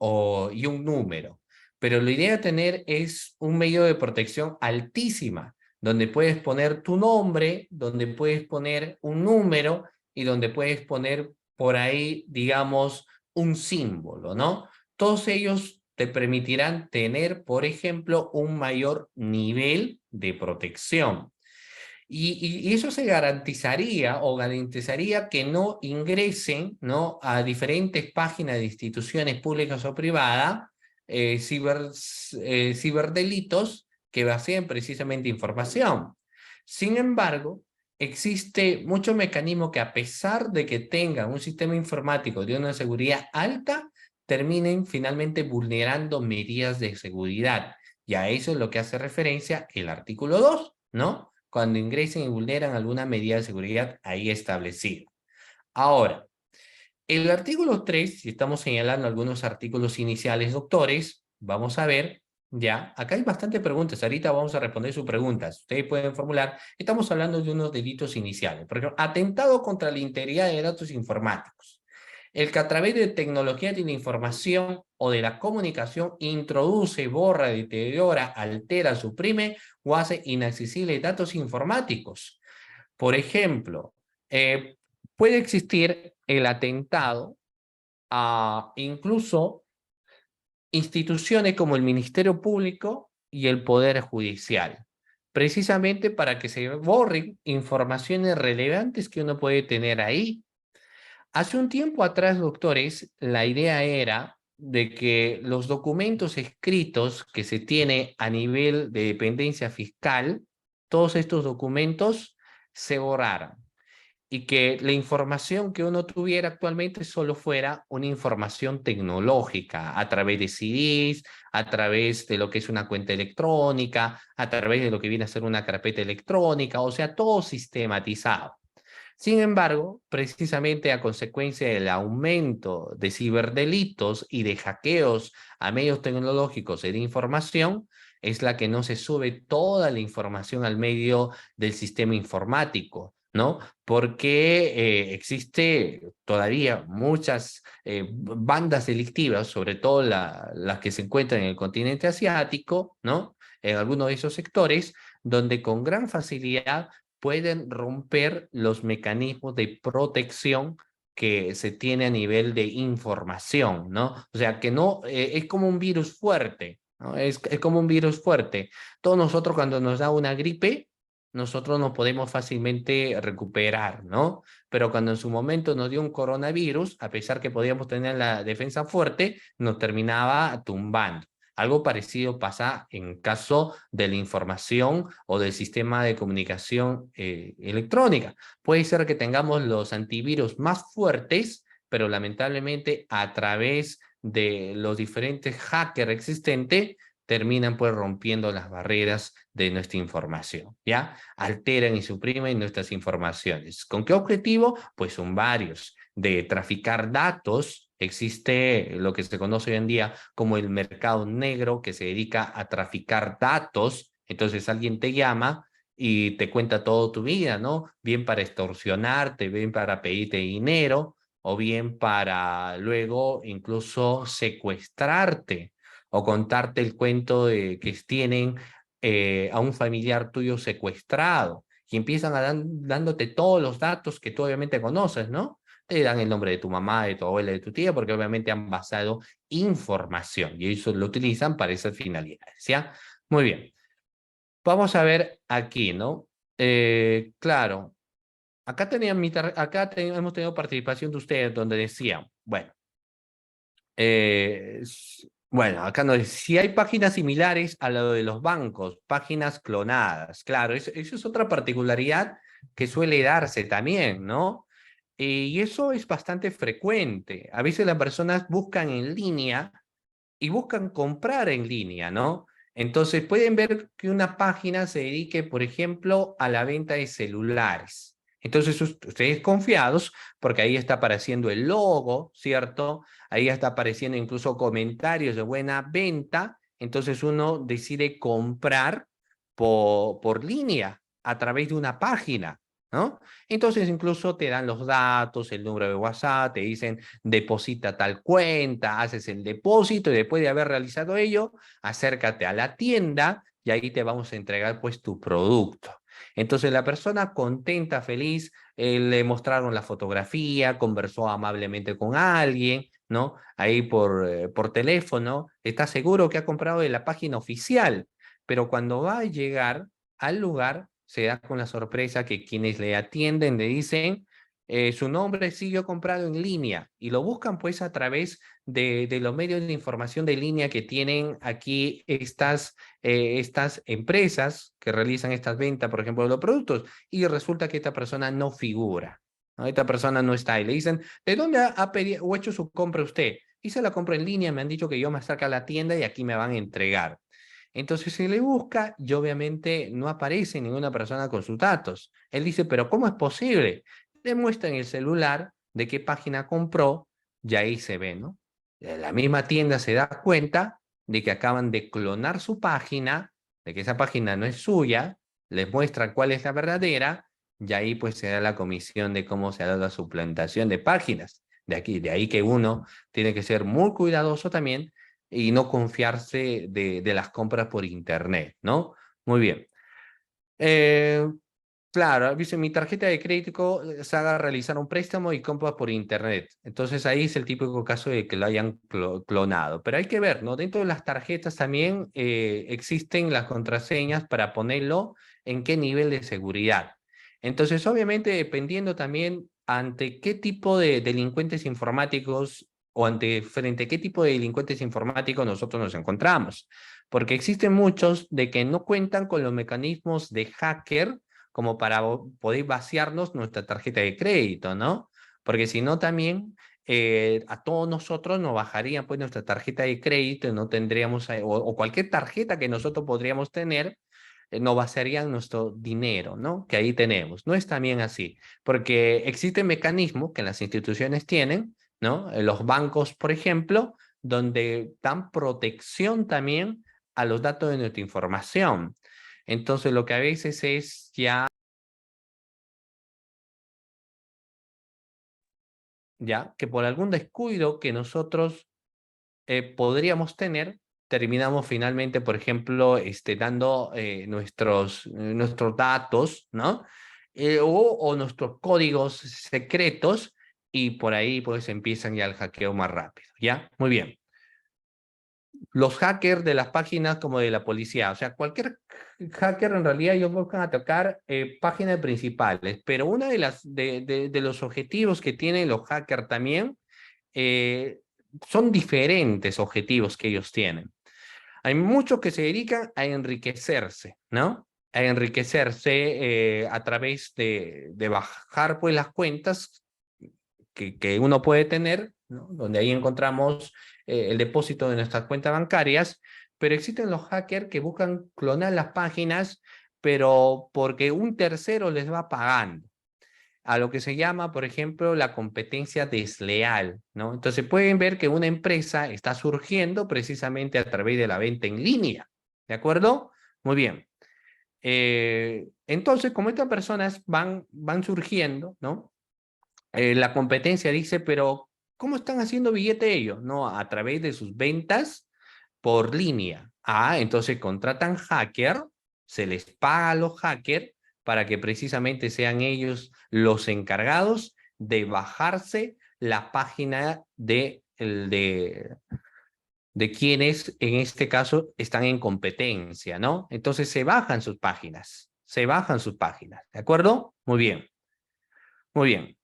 y un número. Pero la idea de tener es un medio de protección altísima, donde puedes poner tu nombre, donde puedes poner un número y donde puedes poner por ahí, digamos, un símbolo, ¿no? Todos ellos te permitirán tener, por ejemplo, un mayor nivel de protección. Y eso se garantizaría o garantizaría que no ingresen, ¿no?, a diferentes páginas de instituciones públicas o privadas ciberdelitos que vacían precisamente información. Sin embargo, existe mucho mecanismo que a pesar de que tengan un sistema informático de una seguridad alta, terminen finalmente vulnerando medidas de seguridad. Y a eso es lo que hace referencia el artículo 2, ¿no? Cuando ingresen y vulneran alguna medida de seguridad ahí establecida. Ahora, el artículo 3, si estamos señalando algunos artículos iniciales, doctores, vamos a ver, ya, acá hay bastantes preguntas, ahorita vamos a responder sus preguntas, ustedes pueden formular, estamos hablando de unos delitos iniciales, por ejemplo, atentado contra la integridad de datos informáticos. El que a través de tecnología de la información o de la comunicación introduce, borra, deteriora, altera, suprime o hace inaccesibles datos informáticos. Por ejemplo, puede existir el atentado incluso instituciones como el Ministerio Público y el Poder Judicial, precisamente para que se borren informaciones relevantes que uno puede tener ahí. Hace un tiempo atrás, doctores, la idea era de que los documentos escritos que se tiene a nivel de dependencia fiscal, todos estos documentos se borraran y que la información que uno tuviera actualmente solo fuera una información tecnológica a través de CDs, a través de lo que es una cuenta electrónica, a través de lo que viene a ser una carpeta electrónica, o sea, todo sistematizado. Sin embargo, precisamente a consecuencia del aumento de ciberdelitos y de hackeos a medios tecnológicos y de información, es la que no se sube toda la información al medio del sistema informático, ¿no? Porque existe todavía muchas bandas delictivas, sobre todo las que se encuentran en el continente asiático, ¿no? En algunos de esos sectores, donde con gran facilidad pueden romper los mecanismos de protección que se tiene a nivel de información, ¿no? O sea, que no, es como un virus fuerte, ¿no? Es como un virus fuerte. Todos nosotros cuando nos da una gripe, nosotros nos podemos fácilmente recuperar, ¿no? Pero cuando en su momento nos dio un coronavirus, a pesar que podíamos tener la defensa fuerte, nos terminaba tumbando. Algo parecido pasa en caso de la información o del sistema de comunicación electrónica. Puede ser que tengamos los antivirus más fuertes, pero lamentablemente a través de los diferentes hackers existentes, terminan pues rompiendo las barreras de nuestra información, ¿ya? Alteran y suprimen nuestras informaciones. ¿Con qué objetivo? Pues son varios. De traficar datos, existe lo que se conoce hoy en día como el mercado negro, que se dedica a traficar datos. Entonces alguien te llama y te cuenta toda tu vida, ¿no? Bien para extorsionarte, bien para pedirte dinero, o bien para luego incluso secuestrarte o contarte el cuento de que tienen a un familiar tuyo secuestrado y empiezan dándote todos los datos que tú obviamente conoces, ¿no? Te dan el nombre de tu mamá, de tu abuela, de tu tía, porque obviamente han basado información y eso lo utilizan para esas finalidades, ¿ya? Muy bien. Vamos a ver aquí, ¿no? Claro, acá, hemos tenido participación de ustedes donde decían, bueno, bueno, acá no dice, si hay páginas similares a lo de los bancos, páginas clonadas. Claro, eso es otra particularidad que suele darse también, ¿no? Y eso es bastante frecuente. A veces las personas buscan en línea y buscan comprar en línea, ¿no? Entonces pueden ver que una página se dedique, por ejemplo, a la venta de celulares. Entonces ustedes confiados, porque ahí está apareciendo el logo, ¿cierto? Ahí está apareciendo incluso comentarios de buena venta. Entonces uno decide comprar por línea a través de una página, ¿no? Entonces incluso te dan los datos, el número de WhatsApp, te dicen deposita tal cuenta, haces el depósito y después de haber realizado ello, acércate a la tienda y ahí te vamos a entregar pues tu producto. Entonces la persona contenta, feliz, le mostraron la fotografía, conversó amablemente con alguien, ¿no? Ahí por teléfono, está seguro que ha comprado de la página oficial, pero cuando va a llegar al lugar, se da con la sorpresa que quienes le atienden le dicen su nombre sí yo he comprado en línea y lo buscan pues a través de los medios de información de línea que tienen aquí estas empresas que realizan estas ventas, por ejemplo, de los productos, y resulta que esta persona no figura, ¿no? Esta persona no está y le dicen, ¿de dónde ha pedido o hecho su compra usted? Hice la compra en línea, me han dicho que yo me acerco a la tienda y aquí me van a entregar. Entonces se le busca y obviamente no aparece ninguna persona con sus datos. Él dice, pero ¿cómo es posible? Le muestra en el celular de qué página compró y ahí se ve, ¿no? La misma tienda se da cuenta de que acaban de clonar su página, de que esa página no es suya, les muestra cuál es la verdadera y ahí pues se da la comisión de cómo se ha dado la suplantación de páginas. De ahí que uno tiene que ser muy cuidadoso también y no confiarse de las compras por internet, ¿no? Muy bien. Eh, Claro, dice, mi tarjeta de crédito se haga realizar un préstamo y compras por internet. Entonces ahí es el típico caso de que lo hayan clonado. Pero hay que ver, ¿no? Dentro de las tarjetas también existen las contraseñas para ponerlo en qué nivel de seguridad. Entonces, obviamente, dependiendo también ante qué tipo de delincuentes informáticos o frente a qué tipo de delincuentes informáticos nosotros nos encontramos. Porque existen muchos de que no cuentan con los mecanismos de hacker como para poder vaciarnos nuestra tarjeta de crédito, ¿no? Porque si no también a todos nosotros nos bajarían pues nuestra tarjeta de crédito y no tendríamos, o cualquier tarjeta que nosotros podríamos tener, nos vaciarían nuestro dinero, ¿no? Que ahí tenemos. No es también así, porque existen mecanismos que las instituciones tienen, ¿no? Los bancos, por ejemplo, donde dan protección también a los datos de nuestra información. Entonces, lo que a veces es ya que por algún descuido que nosotros podríamos tener, terminamos finalmente, por ejemplo, dando nuestros datos, ¿no? O nuestros códigos secretos y por ahí pues empiezan ya el hackeo más rápido, ¿ya? Muy bien. Los hackers de las páginas como de la policía, o sea, cualquier hacker en realidad ellos buscan atacar páginas principales, pero una de los objetivos que tienen los hackers también eh, son diferentes objetivos que ellos tienen. Hay muchos que se dedican a enriquecerse, ¿no? A enriquecerse a través de bajar pues las cuentas que uno puede tener, ¿no? Donde ahí encontramos el depósito de nuestras cuentas bancarias, pero existen los hackers que buscan clonar las páginas, pero porque un tercero les va pagando a lo que se llama, por ejemplo, la competencia desleal, ¿no? Entonces pueden ver que una empresa está surgiendo precisamente a través de la venta en línea, ¿de acuerdo? Muy bien. Entonces, como estas personas van surgiendo, ¿no? La competencia dice, pero ¿cómo están haciendo billete ellos? No, a través de sus ventas por línea. Ah, entonces contratan hacker, se les paga a los hackers para que precisamente sean ellos los encargados de bajarse la página de quienes en este caso están en competencia, ¿no? Entonces se bajan sus páginas, ¿de acuerdo? Muy bien, muy bien.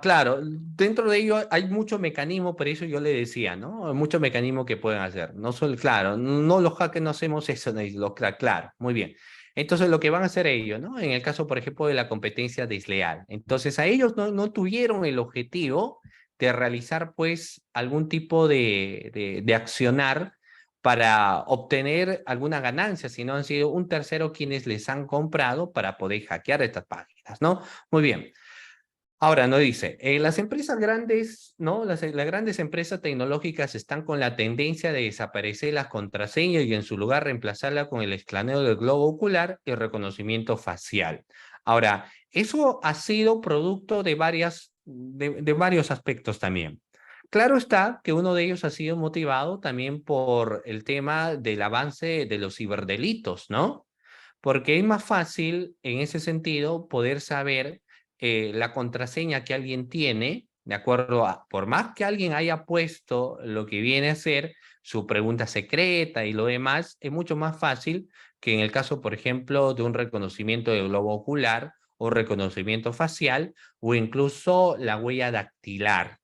Claro, dentro de ello hay muchos mecanismos, por eso yo le decía, ¿no? Hay muchos mecanismos que pueden hacer. No solo, claro, no los hackers no hacemos eso, claro, muy bien. Entonces, lo que van a hacer ellos, ¿no? En el caso, por ejemplo, de la competencia desleal. Entonces, a ellos no tuvieron el objetivo de realizar, pues, algún tipo de accionar para obtener alguna ganancia, sino han sido un tercero quienes les han comprado para poder hackear estas páginas, ¿no? Muy bien. Ahora, no dice, las empresas grandes, ¿no? Las grandes empresas tecnológicas están con la tendencia de desaparecer las contraseñas y en su lugar reemplazarla con el escaneo del globo ocular y reconocimiento facial. Ahora, eso ha sido producto de varios aspectos también. Claro está que uno de ellos ha sido motivado también por el tema del avance de los ciberdelitos, ¿no? Porque es más fácil en ese sentido poder saber la contraseña que alguien tiene, de acuerdo a, por más que alguien haya puesto lo que viene a ser su pregunta secreta y lo demás, es mucho más fácil que en el caso, por ejemplo, de un reconocimiento del globo ocular o reconocimiento facial o incluso la huella dactilar.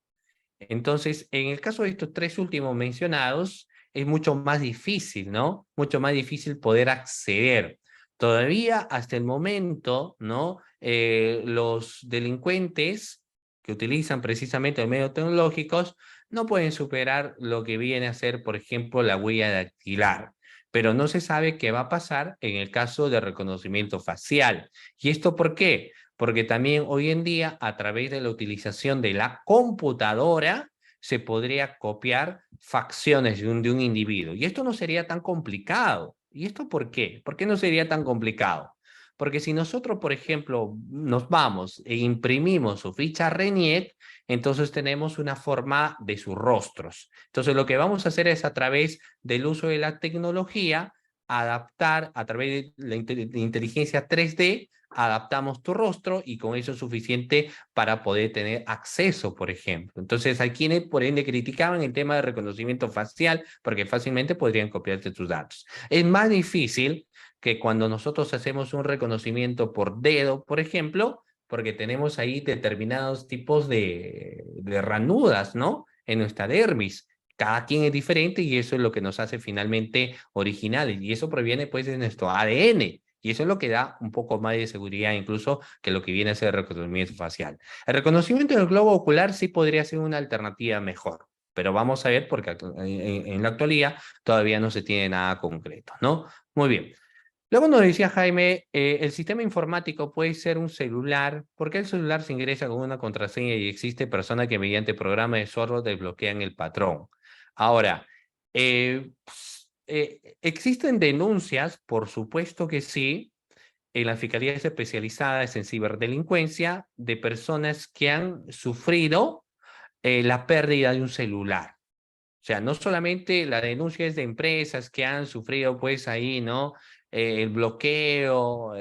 Entonces, en el caso de estos tres últimos mencionados, es mucho más difícil, ¿no? Mucho más difícil poder acceder. Todavía hasta el momento, ¿no? Los delincuentes que utilizan precisamente los medios tecnológicos no pueden superar lo que viene a ser, por ejemplo, la huella dactilar. Pero no se sabe qué va a pasar en el caso de reconocimiento facial. ¿Y esto por qué? Porque también hoy en día, a través de la utilización de la computadora, se podría copiar facciones de un individuo. Y esto no sería tan complicado. ¿Y esto por qué? ¿Por qué no sería tan complicado? Porque si nosotros, por ejemplo, nos vamos e imprimimos su ficha RENIEC, entonces tenemos una forma de sus rostros. Entonces lo que vamos a hacer es a través del uso de la tecnología, adaptar a través de la inteligencia 3D adaptamos tu rostro y con eso es suficiente para poder tener acceso, por ejemplo. Entonces, hay quienes por ende criticaban el tema de reconocimiento facial porque fácilmente podrían copiarte tus datos. Es más difícil que cuando nosotros hacemos un reconocimiento por dedo, por ejemplo, porque tenemos ahí determinados tipos de ranuras, ¿no? En nuestra dermis. Cada quien es diferente y eso es lo que nos hace finalmente originales. Y eso proviene pues de nuestro ADN. Y eso es lo que da un poco más de seguridad incluso que lo que viene a ser el reconocimiento facial. El reconocimiento del globo ocular sí podría ser una alternativa mejor. Pero vamos a ver porque en la actualidad todavía no se tiene nada concreto, ¿no? Muy bien. Luego nos decía Jaime, el sistema informático puede ser un celular. ¿Por qué el celular se ingresa con una contraseña y existe persona que mediante programa de software desbloquean el patrón? Ahora, ¿existen denuncias? Por supuesto que sí, en las fiscalías especializadas en ciberdelincuencia de personas que han sufrido la pérdida de un celular. O sea, no solamente la denuncia es de empresas que han sufrido, pues ahí, ¿no? El bloqueo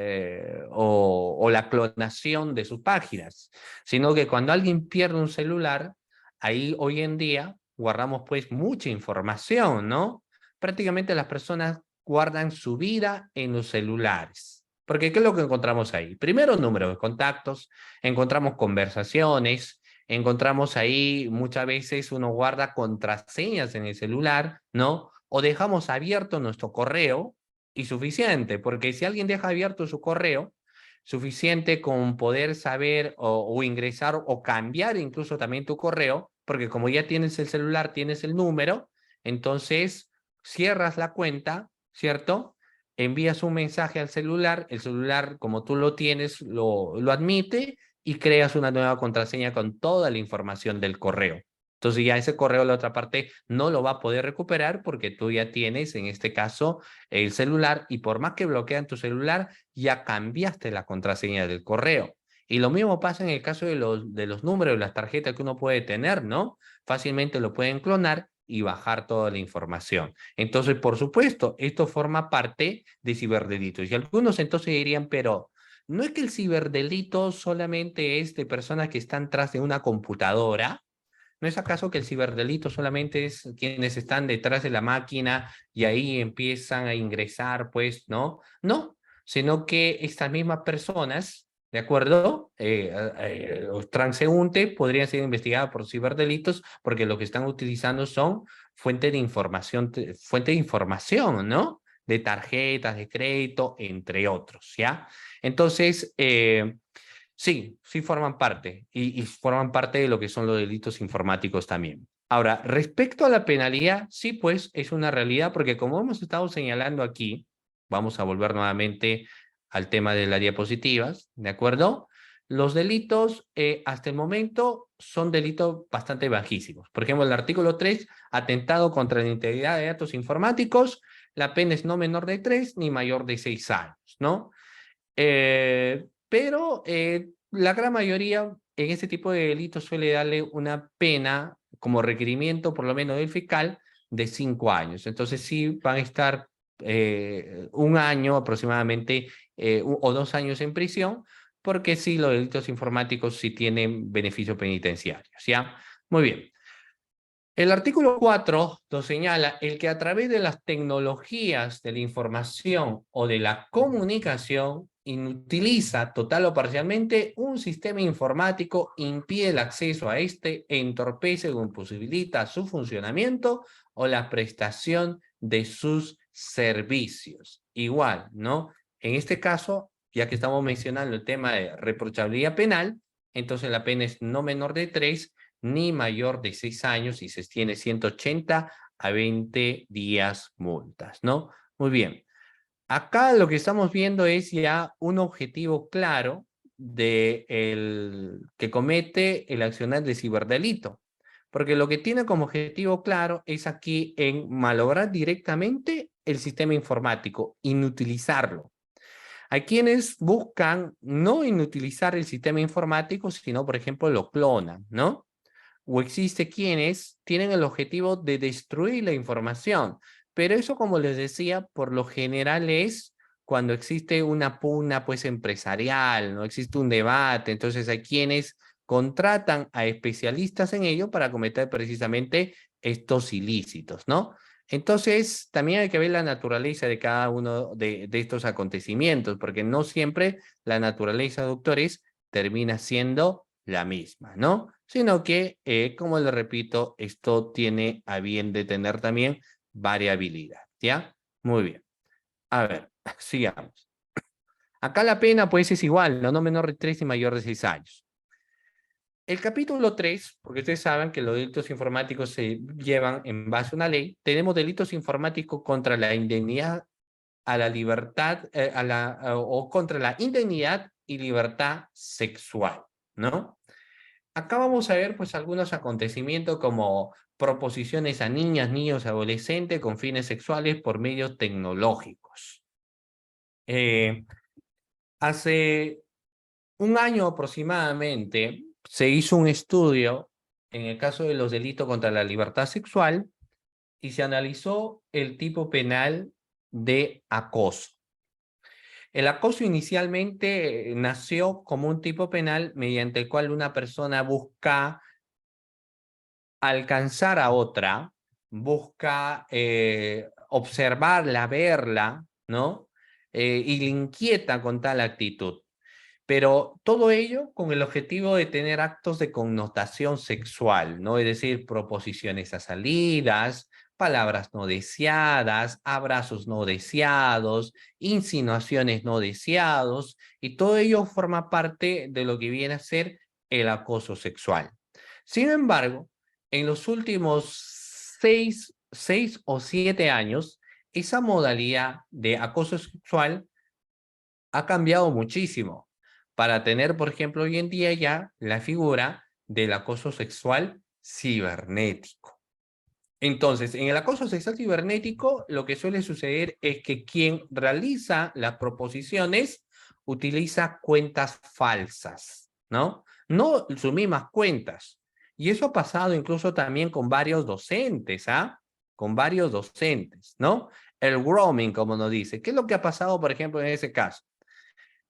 o la clonación de sus páginas, sino que cuando alguien pierde un celular, ahí hoy en día guardamos pues mucha información, ¿no? Prácticamente las personas guardan su vida en los celulares. Porque ¿qué es lo que encontramos ahí? Primero, números de contactos, encontramos conversaciones, encontramos ahí muchas veces uno guarda contraseñas en el celular, ¿no? O dejamos abierto nuestro correo y suficiente, porque si alguien deja abierto su correo, suficiente con poder saber o ingresar o cambiar incluso también tu correo, porque como ya tienes el celular, tienes el número, entonces cierras la cuenta, ¿cierto? Envías un mensaje al celular, el celular como tú lo tienes lo admite y creas una nueva contraseña con toda la información del correo. Entonces ya ese correo la otra parte no lo va a poder recuperar porque tú ya tienes, en este caso, el celular y por más que bloquean tu celular, ya cambiaste la contraseña del correo. Y lo mismo pasa en el caso de los números, las tarjetas que uno puede tener, ¿no? Fácilmente lo pueden clonar y bajar toda la información. Entonces, por supuesto, esto forma parte de ciberdelitos. Y algunos entonces dirían, pero no es que el ciberdelito solamente es de personas que están tras de una computadora. ¿No es acaso que el ciberdelito solamente es quienes están detrás de la máquina y ahí empiezan a ingresar, pues, ¿no? No, sino que estas mismas personas, ¿de acuerdo? Los transeúntes podrían ser investigados por ciberdelitos porque lo que están utilizando son fuente de información, ¿no? De tarjetas, de crédito, entre otros, ¿ya? Entonces, sí, sí forman parte y forman parte de lo que son los delitos informáticos también. Ahora, respecto a la penalidad, sí, pues es una realidad porque como hemos estado señalando aquí, vamos a volver nuevamente al tema de las diapositivas, ¿de acuerdo? Los delitos hasta el momento son delitos bastante bajísimos. Por ejemplo, el artículo 3, atentado contra la integridad de datos informáticos, la pena es no menor de 3 ni mayor de 6 años, ¿no? Pero la gran mayoría en ese tipo de delitos suele darle una pena como requerimiento, por lo menos del fiscal, de 5 años. Entonces sí van a estar un año aproximadamente o 2 años en prisión, porque sí, los delitos informáticos sí tienen beneficios penitenciarios, ¿ya? Muy bien. El artículo 4 nos señala el que a través de las tecnologías de la información o de la comunicación inutiliza total o parcialmente un sistema informático, impide el acceso a este, entorpece o imposibilita su funcionamiento o la prestación de sus servicios. Igual, ¿no? En este caso, ya que estamos mencionando el tema de reprochabilidad penal, entonces la pena es no menor de 3 ni mayor de 6 años y se tiene 180 a 20 días multas, ¿no? Muy bien. Acá lo que estamos viendo es ya un objetivo claro de el que comete el accionar de ciberdelito. Porque lo que tiene como objetivo claro es aquí en malograr directamente el sistema informático, inutilizarlo. Hay quienes buscan no inutilizar el sistema informático, sino, por ejemplo, lo clonan, ¿no? O existe quienes tienen el objetivo de destruir la información. Pero eso, como les decía, por lo general es cuando existe una pugna pues empresarial, no existe un debate, entonces hay quienes contratan a especialistas en ello para cometer precisamente estos ilícitos, ¿no? Entonces, también hay que ver la naturaleza de cada uno de estos acontecimientos, porque no siempre la naturaleza, doctores, termina siendo la misma, ¿no? Sino que, como le repito, esto tiene a bien de tener también variabilidad, ¿ya? Muy bien. A ver, sigamos. Acá la pena, pues, es igual, no menor de 3 y mayor de 6 años. El capítulo 3, porque ustedes saben que los delitos informáticos se llevan en base a una ley, tenemos delitos informáticos contra la indemnidad a la libertad, o contra la indemnidad y libertad sexual, ¿no? Acá vamos a ver pues algunos acontecimientos como proposiciones a niñas, niños, adolescentes con fines sexuales por medios tecnológicos. Hace un año aproximadamente se hizo un estudio en el caso de los delitos contra la libertad sexual y se analizó el tipo penal de acoso. El acoso inicialmente nació como un tipo penal mediante el cual una persona busca alcanzar a otra, busca observarla, verla, ¿no? Y le inquieta con tal actitud. Pero todo ello con el objetivo de tener actos de connotación sexual, ¿no? Es decir, proposiciones a salidas, palabras no deseadas, abrazos no deseados, insinuaciones no deseados, y todo ello forma parte de lo que viene a ser el acoso sexual. Sin embargo, en los últimos 6 o 7 años, esa modalidad de acoso sexual ha cambiado muchísimo para tener, por ejemplo, hoy en día ya la figura del acoso sexual cibernético. Entonces, en el acoso sexual cibernético, lo que suele suceder es que quien realiza las proposiciones utiliza cuentas falsas, ¿no? No sus mismas cuentas. Y eso ha pasado incluso también con varios docentes, ¿ah? Con varios docentes, ¿no? El grooming, como nos dice. ¿Qué es lo que ha pasado, por ejemplo, en ese caso?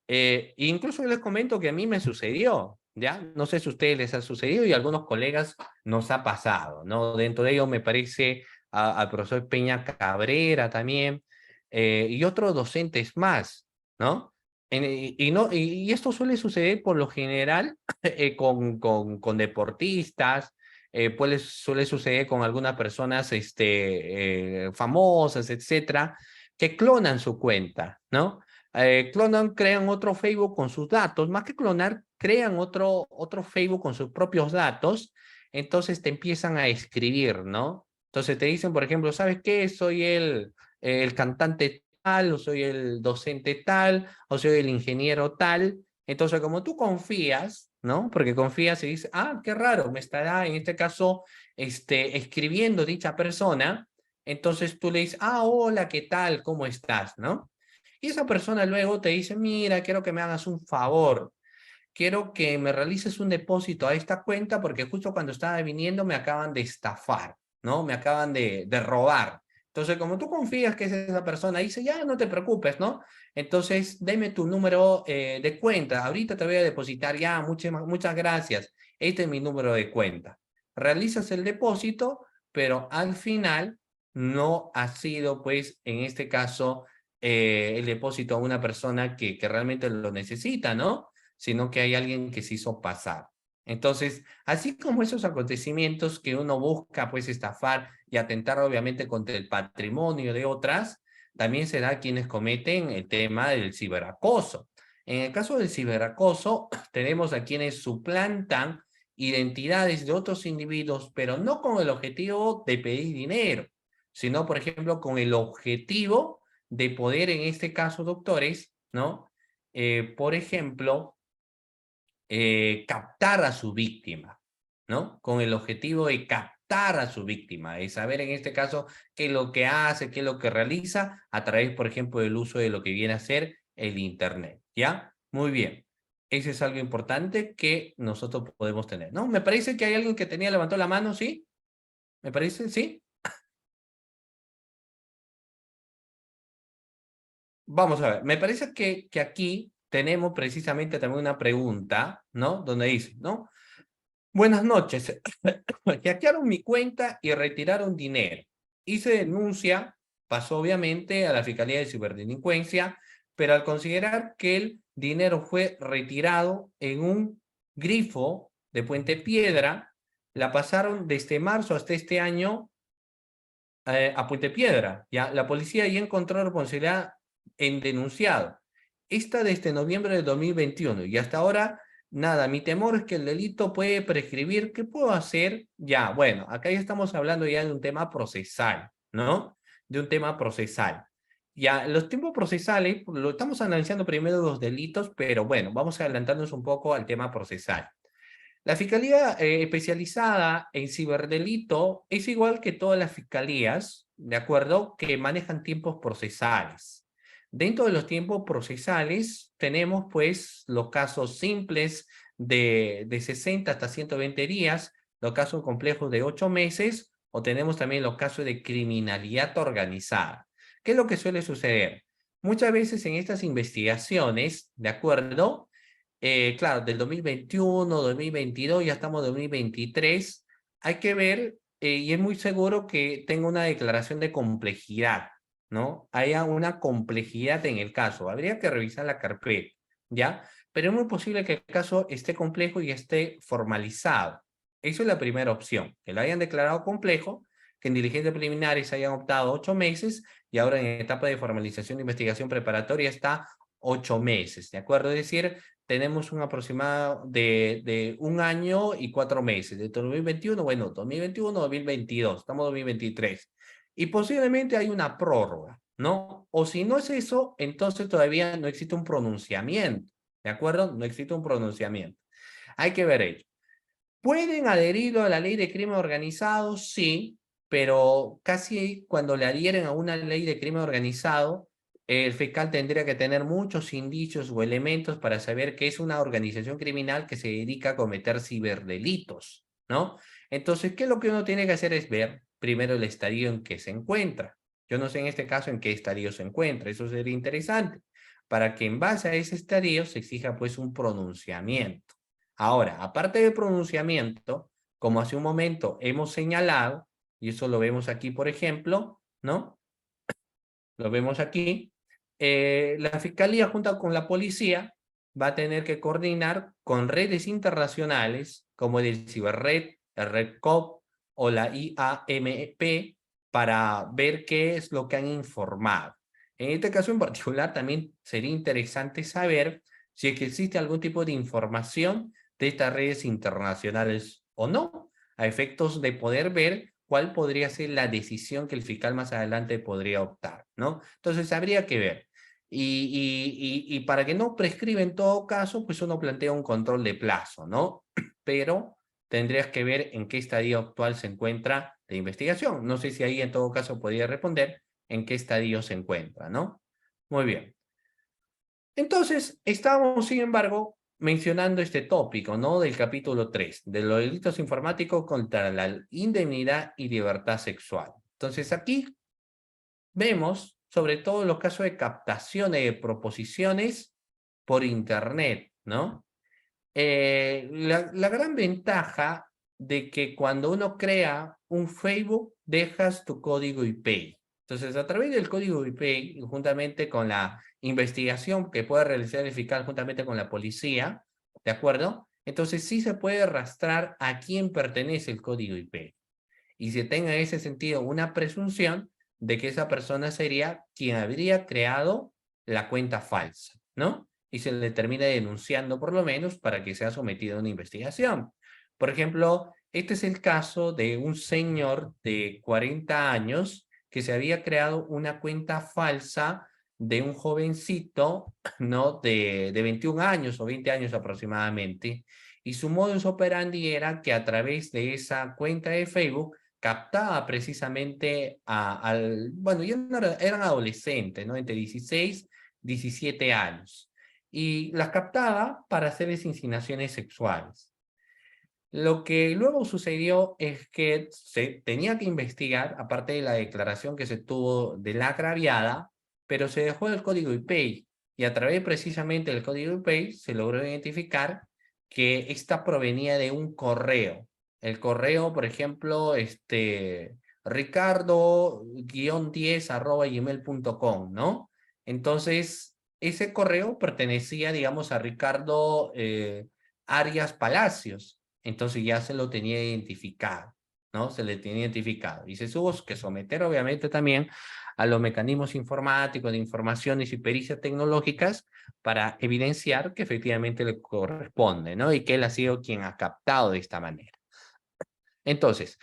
Incluso les comento que a mí me sucedió, ¿ya? No sé si a ustedes les ha sucedido y a algunos colegas nos ha pasado, ¿no? Dentro de ellos me parece al profesor Peña Cabrera también, y otros docentes más, ¿no? Y esto suele suceder por lo general con deportistas, suele suceder con algunas personas famosas, etcétera, que clonan su cuenta, ¿no? Clonan, crean otro Facebook con sus datos, más que clonar, crean otro Facebook con sus propios datos, entonces te empiezan a escribir, ¿no? Entonces te dicen, por ejemplo, ¿sabes qué? Soy el cantante tal, o soy el docente tal, o soy el ingeniero tal. Entonces, como tú confías, ¿no? Porque confías y dices, ah, qué raro, me estará en este caso escribiendo dicha persona. Entonces tú le dices, ah, hola, ¿qué tal? ¿Cómo estás? ¿No? Y esa persona luego te dice, mira, quiero que me hagas un favor, quiero que me realices un depósito a esta cuenta porque justo cuando estaba viniendo me acaban de estafar, ¿no? Me acaban de robar. Entonces, como tú confías que es esa persona, dice, ya, no te preocupes, ¿no? Entonces, deme tu número de cuenta. Ahorita te voy a depositar ya, muchas gracias. Este es mi número de cuenta. Realizas el depósito, pero al final no ha sido, pues, en este caso, el depósito a una persona que realmente lo necesita, ¿no? Sino que hay alguien que se hizo pasar. Entonces, así como esos acontecimientos que uno busca pues estafar y atentar obviamente contra el patrimonio de otras, también se da quienes cometen el tema del ciberacoso. En el caso del ciberacoso, tenemos a quienes suplantan identidades de otros individuos, pero no con el objetivo de pedir dinero, sino, por ejemplo, con el objetivo de poder, en este caso, doctores, ¿no? Por ejemplo, captar a su víctima, ¿no? Con el objetivo de captar a su víctima, de saber en este caso qué es lo que hace, qué es lo que realiza a través, por ejemplo, del uso de lo que viene a ser el Internet, ¿ya? Muy bien. Eso es algo importante que nosotros podemos tener, ¿no? Me parece que hay alguien que levantó la mano, ¿sí? ¿Me parece? ¿Sí? vamos a ver, me parece que aquí tenemos precisamente también una pregunta, ¿no? Donde dice, ¿no? Buenas noches. Hackearon mi cuenta y retiraron dinero. Hice denuncia, pasó obviamente a la Fiscalía de Ciberdelincuencia, pero al considerar que el dinero fue retirado en un grifo de Puente Piedra, la pasaron desde marzo hasta este año a Puente Piedra. ¿Ya? La policía ya encontró responsabilidad en denunciado. Esta desde noviembre de 2021 y hasta ahora, nada, mi temor es que el delito puede prescribir. ¿Qué puedo hacer? Ya, bueno, acá ya estamos hablando ya de un tema procesal, ¿no? De un tema procesal. Ya, los tiempos procesales, lo estamos analizando primero los delitos, pero bueno, vamos adelantándonos un poco al tema procesal. La Fiscalía especializada en ciberdelito es igual que todas las fiscalías, ¿de acuerdo? Que manejan tiempos procesales. Dentro de los tiempos procesales tenemos pues los casos simples de 60 hasta 120 días, los casos complejos de 8 meses, o tenemos también los casos de criminalidad organizada. ¿Qué es lo que suele suceder? Muchas veces en estas investigaciones, ¿de acuerdo? Claro, del 2021, 2022, ya estamos en 2023, hay que ver, y es muy seguro que tenga una declaración de complejidad, ¿no? Haya una complejidad en el caso, habría que revisar la carpeta, ¿ya? Pero es muy posible que el caso esté complejo y esté formalizado. Eso es la primera opción, que lo hayan declarado complejo, que en diligencias preliminares hayan optado 8 meses y ahora en etapa de formalización de investigación preparatoria está 8 meses, ¿de acuerdo? Es decir, tenemos un aproximado de 1 año y 4 meses. De 2021, bueno, 2021, 2022, estamos en 2023. Y posiblemente hay una prórroga, ¿no? O si no es eso, entonces todavía no existe un pronunciamiento, ¿de acuerdo? No existe un pronunciamiento. Hay que ver ello. ¿Pueden adherirlo a la ley de crimen organizado? Sí, pero casi cuando le adhieren a una ley de crimen organizado, el fiscal tendría que tener muchos indicios o elementos para saber que es una organización criminal que se dedica a cometer ciberdelitos, ¿no? Entonces, ¿qué es lo que uno tiene que hacer? Es ver primero el estadio en que se encuentra. Yo no sé en este caso en qué estadio se encuentra, eso sería interesante, para que en base a ese estadio se exija pues un pronunciamiento. Ahora, aparte del pronunciamiento, como hace un momento hemos señalado, y eso lo vemos aquí, por ejemplo, ¿no? Lo vemos aquí, la Fiscalía junto con la policía va a tener que coordinar con redes internacionales como el Ciberred, el RedCop o la IAMP para ver qué es lo que han informado. En este caso en particular también sería interesante saber si es que existe algún tipo de información de estas redes internacionales o no, a efectos de poder ver cuál podría ser la decisión que el fiscal más adelante podría optar, ¿no? Entonces habría que ver. Y para que no prescriba en todo caso, pues uno plantea un control de plazo, ¿no? Pero tendrías que ver en qué estadio actual se encuentra la investigación. No sé si ahí en todo caso podría responder en qué estadio se encuentra, ¿no? Muy bien. Entonces, estábamos, sin embargo, mencionando este tópico, ¿no? Del capítulo 3, de los delitos informáticos contra la indemnidad y libertad sexual. Entonces, aquí vemos sobre todo los casos de captación de proposiciones por Internet, ¿no? La gran ventaja de que cuando uno crea un Facebook, dejas tu código IP. Entonces, a través del código IP, juntamente con la investigación que puede realizar el fiscal juntamente con la policía, ¿de acuerdo? Entonces, sí se puede rastrear a quién pertenece el código IP. Y se tenga en ese sentido una presunción de que esa persona sería quien habría creado la cuenta falsa, ¿no? Y se le termina denunciando por lo menos para que sea sometido a una investigación. Por ejemplo, este es el caso de un señor de 40 años que se había creado una cuenta falsa de un jovencito, ¿no? De 21 años o 20 años aproximadamente. Y su modus operandi era que a través de esa cuenta de Facebook captaba precisamente bueno, ya no eran adolescentes, ¿no? Entre 16 17 años. Y las captaba para hacerles insinuaciones sexuales. Lo que luego sucedió es que se tenía que investigar, aparte de la declaración que se tuvo de la agraviada, pero se dejó el código IP y a través precisamente del código IP se logró identificar que esta provenía de un correo. El correo, por ejemplo, ricardo-10@gmail.com, ¿no? Entonces, ese correo pertenecía, digamos, a Ricardo Arias Palacios. Entonces ya se lo tenía identificado, ¿no? Se le tenía identificado. Y se tuvo que someter, obviamente, también a los mecanismos informáticos de informaciones y pericias tecnológicas para evidenciar que efectivamente le corresponde, ¿no? Y que él ha sido quien ha captado de esta manera. Entonces,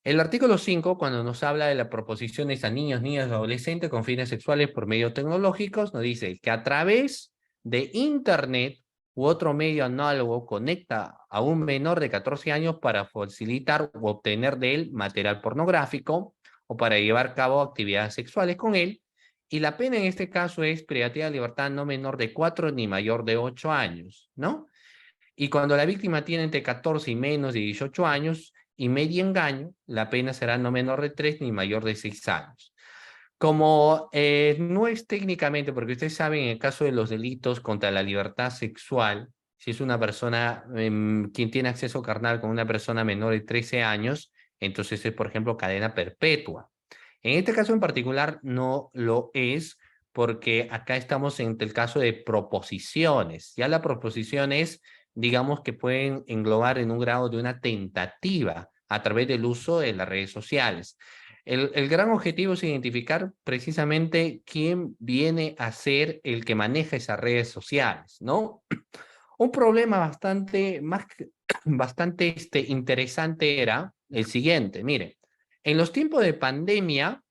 el artículo 5, cuando nos habla de las proposiciones a niños, niñas, adolescentes con fines sexuales por medios tecnológicos, nos dice que a través de Internet u otro medio análogo conecta a un menor de 14 años para facilitar o obtener de él material pornográfico o para llevar a cabo actividades sexuales con él. Y la pena en este caso es privativa de libertad no menor de 4 ni mayor de 8 años, ¿no? Y cuando la víctima tiene entre 14 y menos de 18 años y medio engaño, la pena será no menor de 3 ni mayor de 6 años. Como no es técnicamente, porque ustedes saben, en el caso de los delitos contra la libertad sexual, si es una persona quien tiene acceso carnal con una persona menor de 13 años, entonces es, por ejemplo, cadena perpetua. En este caso en particular no lo es, porque acá estamos en el caso de proposiciones. Ya la proposición es, digamos, que pueden englobar en un grado de una tentativa a través del uso de las redes sociales. El gran objetivo es identificar precisamente quién viene a ser el que maneja esas redes sociales, ¿no? Un problema bastante interesante era el siguiente, mire, en los tiempos de pandemia,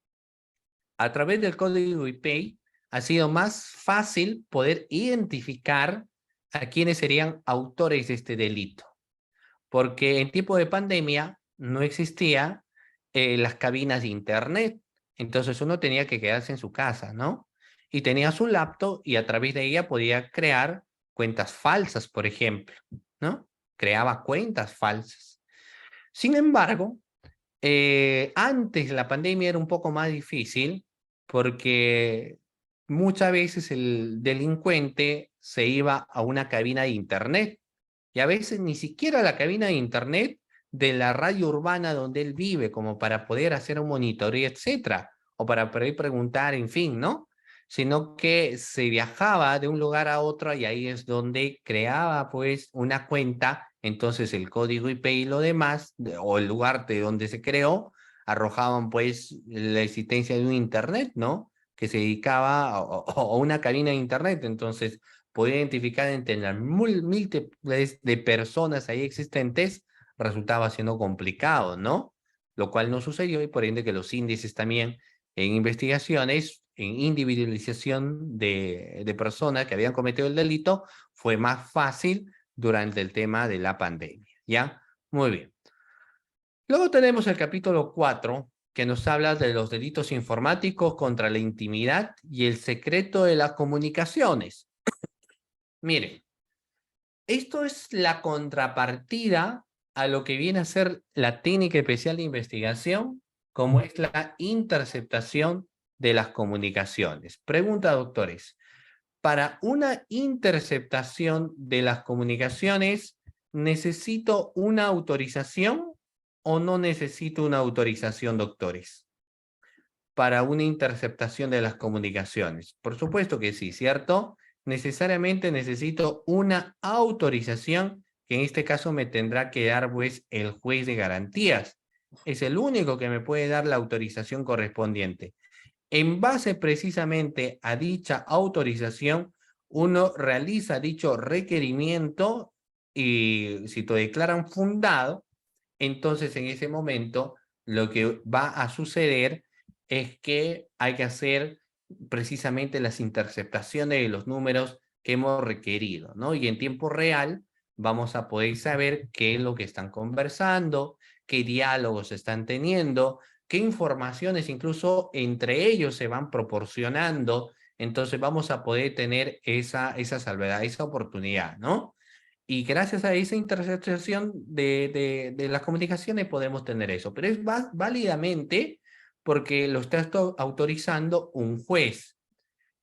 a través del código IP, ha sido más fácil poder identificar a quienes serían autores de este delito, porque en tiempo de pandemia no existía las cabinas de internet, entonces uno tenía que quedarse en su casa, ¿no? Y tenía su laptop y a través de ella podía crear cuentas falsas, por ejemplo, ¿no? Creaba cuentas falsas. Sin embargo, antes la pandemia era un poco más difícil porque muchas veces el delincuente se iba a una cabina de internet y a veces ni siquiera la cabina de internet de la radio urbana donde él vive, como para poder hacer un monitoreo, etcétera, o para poder preguntar, en fin, ¿no? Sino que se viajaba de un lugar a otro y ahí es donde creaba pues una cuenta, entonces el código IP y lo demás, o el lugar de donde se creó, arrojaban pues la existencia de un internet, ¿no? Que se dedicaba a una cabina de internet, entonces podía identificar entre las múltiples de personas ahí existentes, resultaba siendo complicado, ¿no? Lo cual no sucedió y por ende que los índices también en investigaciones, en individualización de personas que habían cometido el delito, fue más fácil durante el tema de la pandemia, ¿ya? Muy bien. Luego tenemos el capítulo 4, que nos habla de los delitos informáticos contra la intimidad y el secreto de las comunicaciones. Miren, esto es la contrapartida a lo que viene a ser la técnica especial de investigación, como es la interceptación de las comunicaciones. Pregunta, doctores, para una interceptación de las comunicaciones, ¿necesito una autorización o no necesito una autorización, doctores? Para una interceptación de las comunicaciones. Por supuesto que sí, ¿cierto? Necesariamente necesito una autorización que en este caso me tendrá que dar pues el juez de garantías. Es el único que me puede dar la autorización correspondiente. En base precisamente a dicha autorización, uno realiza dicho requerimiento y si lo declaran fundado, entonces en ese momento lo que va a suceder es que hay que hacer precisamente las interceptaciones de los números que hemos requerido, ¿no? Y en tiempo real vamos a poder saber qué es lo que están conversando, qué diálogos están teniendo, qué informaciones incluso entre ellos se van proporcionando. Entonces vamos a poder tener esa salvedad, esa oportunidad, ¿no? Y gracias a esa interceptación de las comunicaciones podemos tener eso. Pero es válidamente porque lo está autorizando un juez.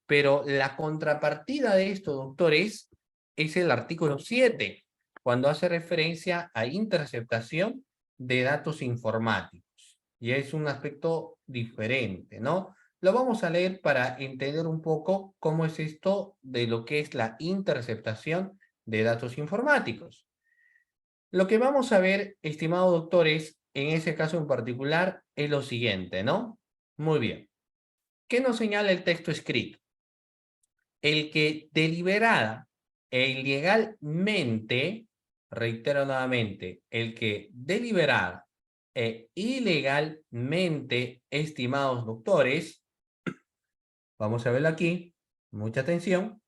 Pero la contrapartida de esto, doctores, es el artículo 7, cuando hace referencia a interceptación de datos informáticos. Y es un aspecto diferente, ¿no? Lo vamos a leer para entender un poco cómo es esto de lo que es la interceptación de datos informáticos. Lo que vamos a ver, estimados doctores, en ese caso en particular, es lo siguiente, ¿no? Muy bien. ¿Qué nos señala el texto escrito? El que deliberada e ilegalmente, reitero nuevamente, el que deliberada e ilegalmente, estimados doctores, vamos a verlo aquí, mucha atención,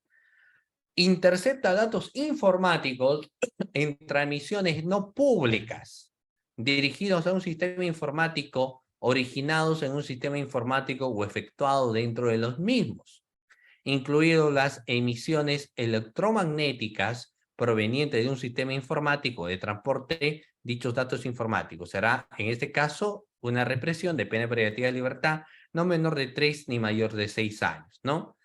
intercepta datos informáticos en transmisiones no públicas dirigidos a un sistema informático, originados en un sistema informático o efectuado dentro de los mismos, incluidas las emisiones electromagnéticas provenientes de un sistema informático de transporte, dichos datos informáticos. Será, en este caso, una represión de pena privativa de libertad no menor de 3 ni mayor de 6 años, ¿no?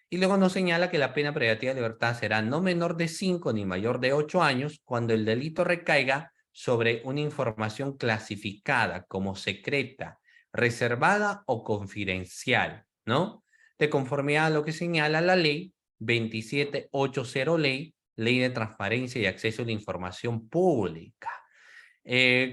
Y luego nos señala que la pena privativa de libertad será no menor de 5 ni mayor de 8 años cuando el delito recaiga sobre una información clasificada como secreta, reservada o confidencial, ¿no? De conformidad a lo que señala la ley 2780 ley de transparencia y acceso a la información pública.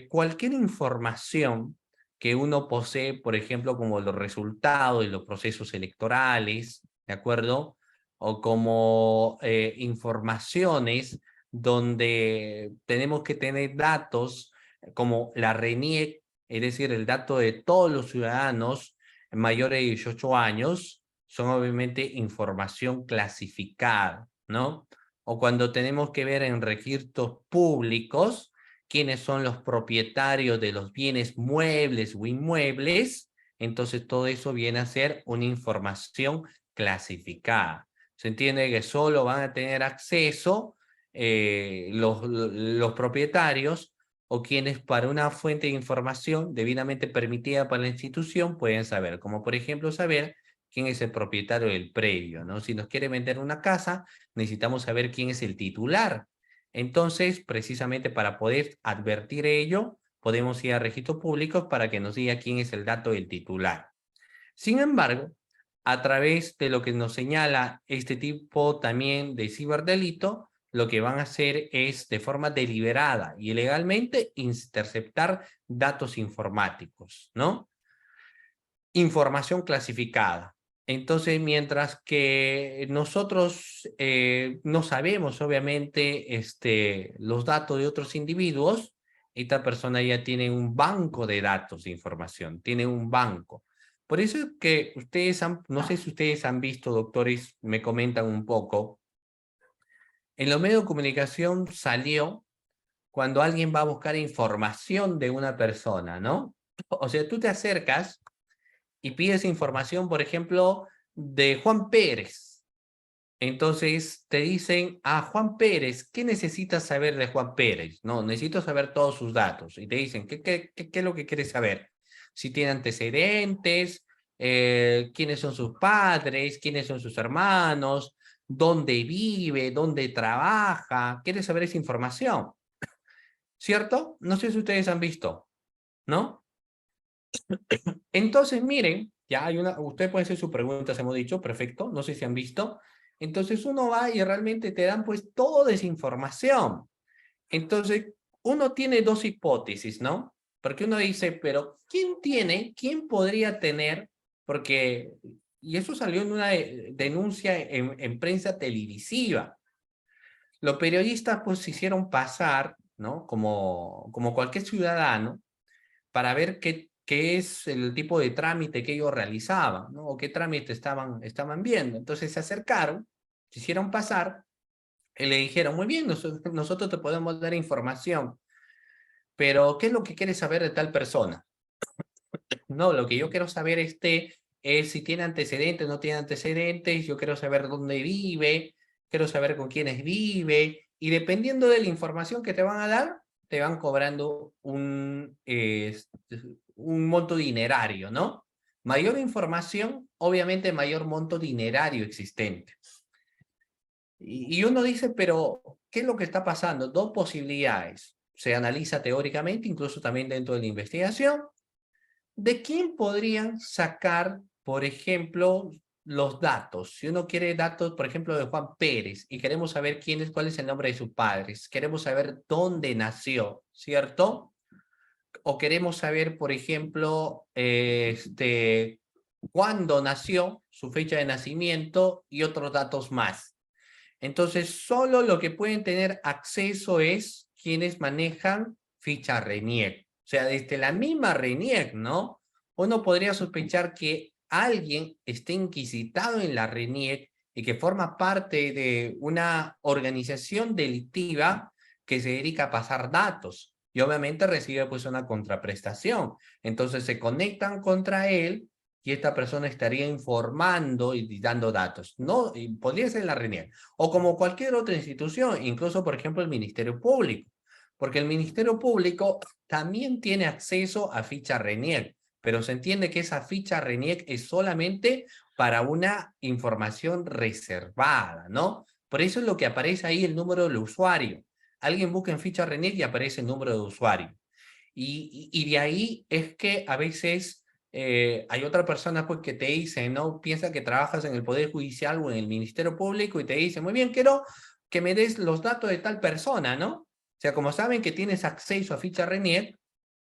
Cualquier información que uno posee, por ejemplo, como los resultados de los procesos electorales, ¿de acuerdo? O como informaciones donde tenemos que tener datos como la RENIEC, es decir, el dato de todos los ciudadanos mayores de 18 años, son obviamente información clasificada, ¿no? O cuando tenemos que ver en registros públicos quiénes son los propietarios de los bienes muebles o inmuebles, entonces todo eso viene a ser una información clasificada. Se entiende que solo van a tener acceso los propietarios o quienes para una fuente de información debidamente permitida por la institución pueden saber, como por ejemplo saber quién es el propietario del predio, ¿no? Si nos quiere vender una casa, necesitamos saber quién es el titular. Entonces, precisamente para poder advertir ello, podemos ir a registros públicos para que nos diga quién es el dato del titular. Sin embargo, a través de lo que nos señala este tipo también de ciberdelito, lo que van a hacer es de forma deliberada y ilegalmente interceptar datos informáticos, ¿no? Información clasificada. Entonces, mientras que nosotros no sabemos, obviamente, los datos de otros individuos, esta persona ya tiene un banco de datos de información, tiene un banco. Por eso es que ustedes no sé si ustedes han visto, doctores, me comentan un poco, en los medios de comunicación salió cuando alguien va a buscar información de una persona, ¿no? O sea, tú te acercas y pides información, por ejemplo, de Juan Pérez. Entonces te dicen, Juan Pérez, ¿qué necesitas saber de Juan Pérez? No, necesito saber todos sus datos. Y te dicen, ¿qué es lo que quieres saber? Si tiene antecedentes, quiénes son sus padres, quiénes son sus hermanos, dónde vive, dónde trabaja. ¿Quieres saber esa información? ¿Cierto? No sé si ustedes han visto, ¿no? Entonces, miren, ya hay usted puede hacer sus preguntas, hemos dicho, perfecto, no sé si han visto. Entonces uno va y realmente te dan pues toda esa información. Entonces, uno tiene dos hipótesis, ¿no? Porque uno dice, pero quién podría tener? Porque, y eso salió en una denuncia en prensa televisiva. Los periodistas pues se hicieron pasar, ¿no? Como cualquier ciudadano, para ver qué es el tipo de trámite que ellos realizaban, ¿no? O qué trámite estaban viendo. Entonces se acercaron, se hicieron pasar y le dijeron, muy bien, nosotros te podemos dar información, pero ¿qué es lo que quieres saber de tal persona? No, lo que yo quiero saber es si tiene antecedentes, no tiene antecedentes, yo quiero saber dónde vive, quiero saber con quiénes vive, y dependiendo de la información que te van a dar, te van cobrando un monto dinerario, ¿no? Mayor información, obviamente mayor monto dinerario existente. Y uno dice, pero, ¿qué es lo que está pasando? Dos posibilidades. Se analiza teóricamente, incluso también dentro de la investigación, de quién podrían sacar, por ejemplo, los datos. Si uno quiere datos, por ejemplo, de Juan Pérez y queremos saber cuál es el nombre de sus padres, queremos saber dónde nació, ¿cierto? O queremos saber, por ejemplo, cuándo nació, su fecha de nacimiento y otros datos más. Entonces, solo lo que pueden tener acceso es quienes manejan ficha RENIEC. O sea, desde la misma RENIEC, ¿no? Uno podría sospechar que alguien esté inquisitado en la RENIEC y que forma parte de una organización delictiva que se dedica a pasar datos. Y obviamente recibe pues una contraprestación. Entonces se conectan contra él y esta persona estaría informando y dando datos. No, y podría ser la RENIEC o como cualquier otra institución, incluso por ejemplo el Ministerio Público, porque el Ministerio Público también tiene acceso a ficha RENIEC, pero se entiende que esa ficha RENIEC es solamente para una información reservada, ¿no? Por eso es lo que aparece ahí el número del usuario. Alguien busca en ficha RENIEC y aparece el número de usuario. Y de ahí es que a veces hay otra persona pues, que te dice, ¿no? Piensa que trabajas en el Poder Judicial o en el Ministerio Público y te dice, muy bien, quiero que me des los datos de tal persona, ¿no? O sea, como saben que tienes acceso a ficha RENIEC,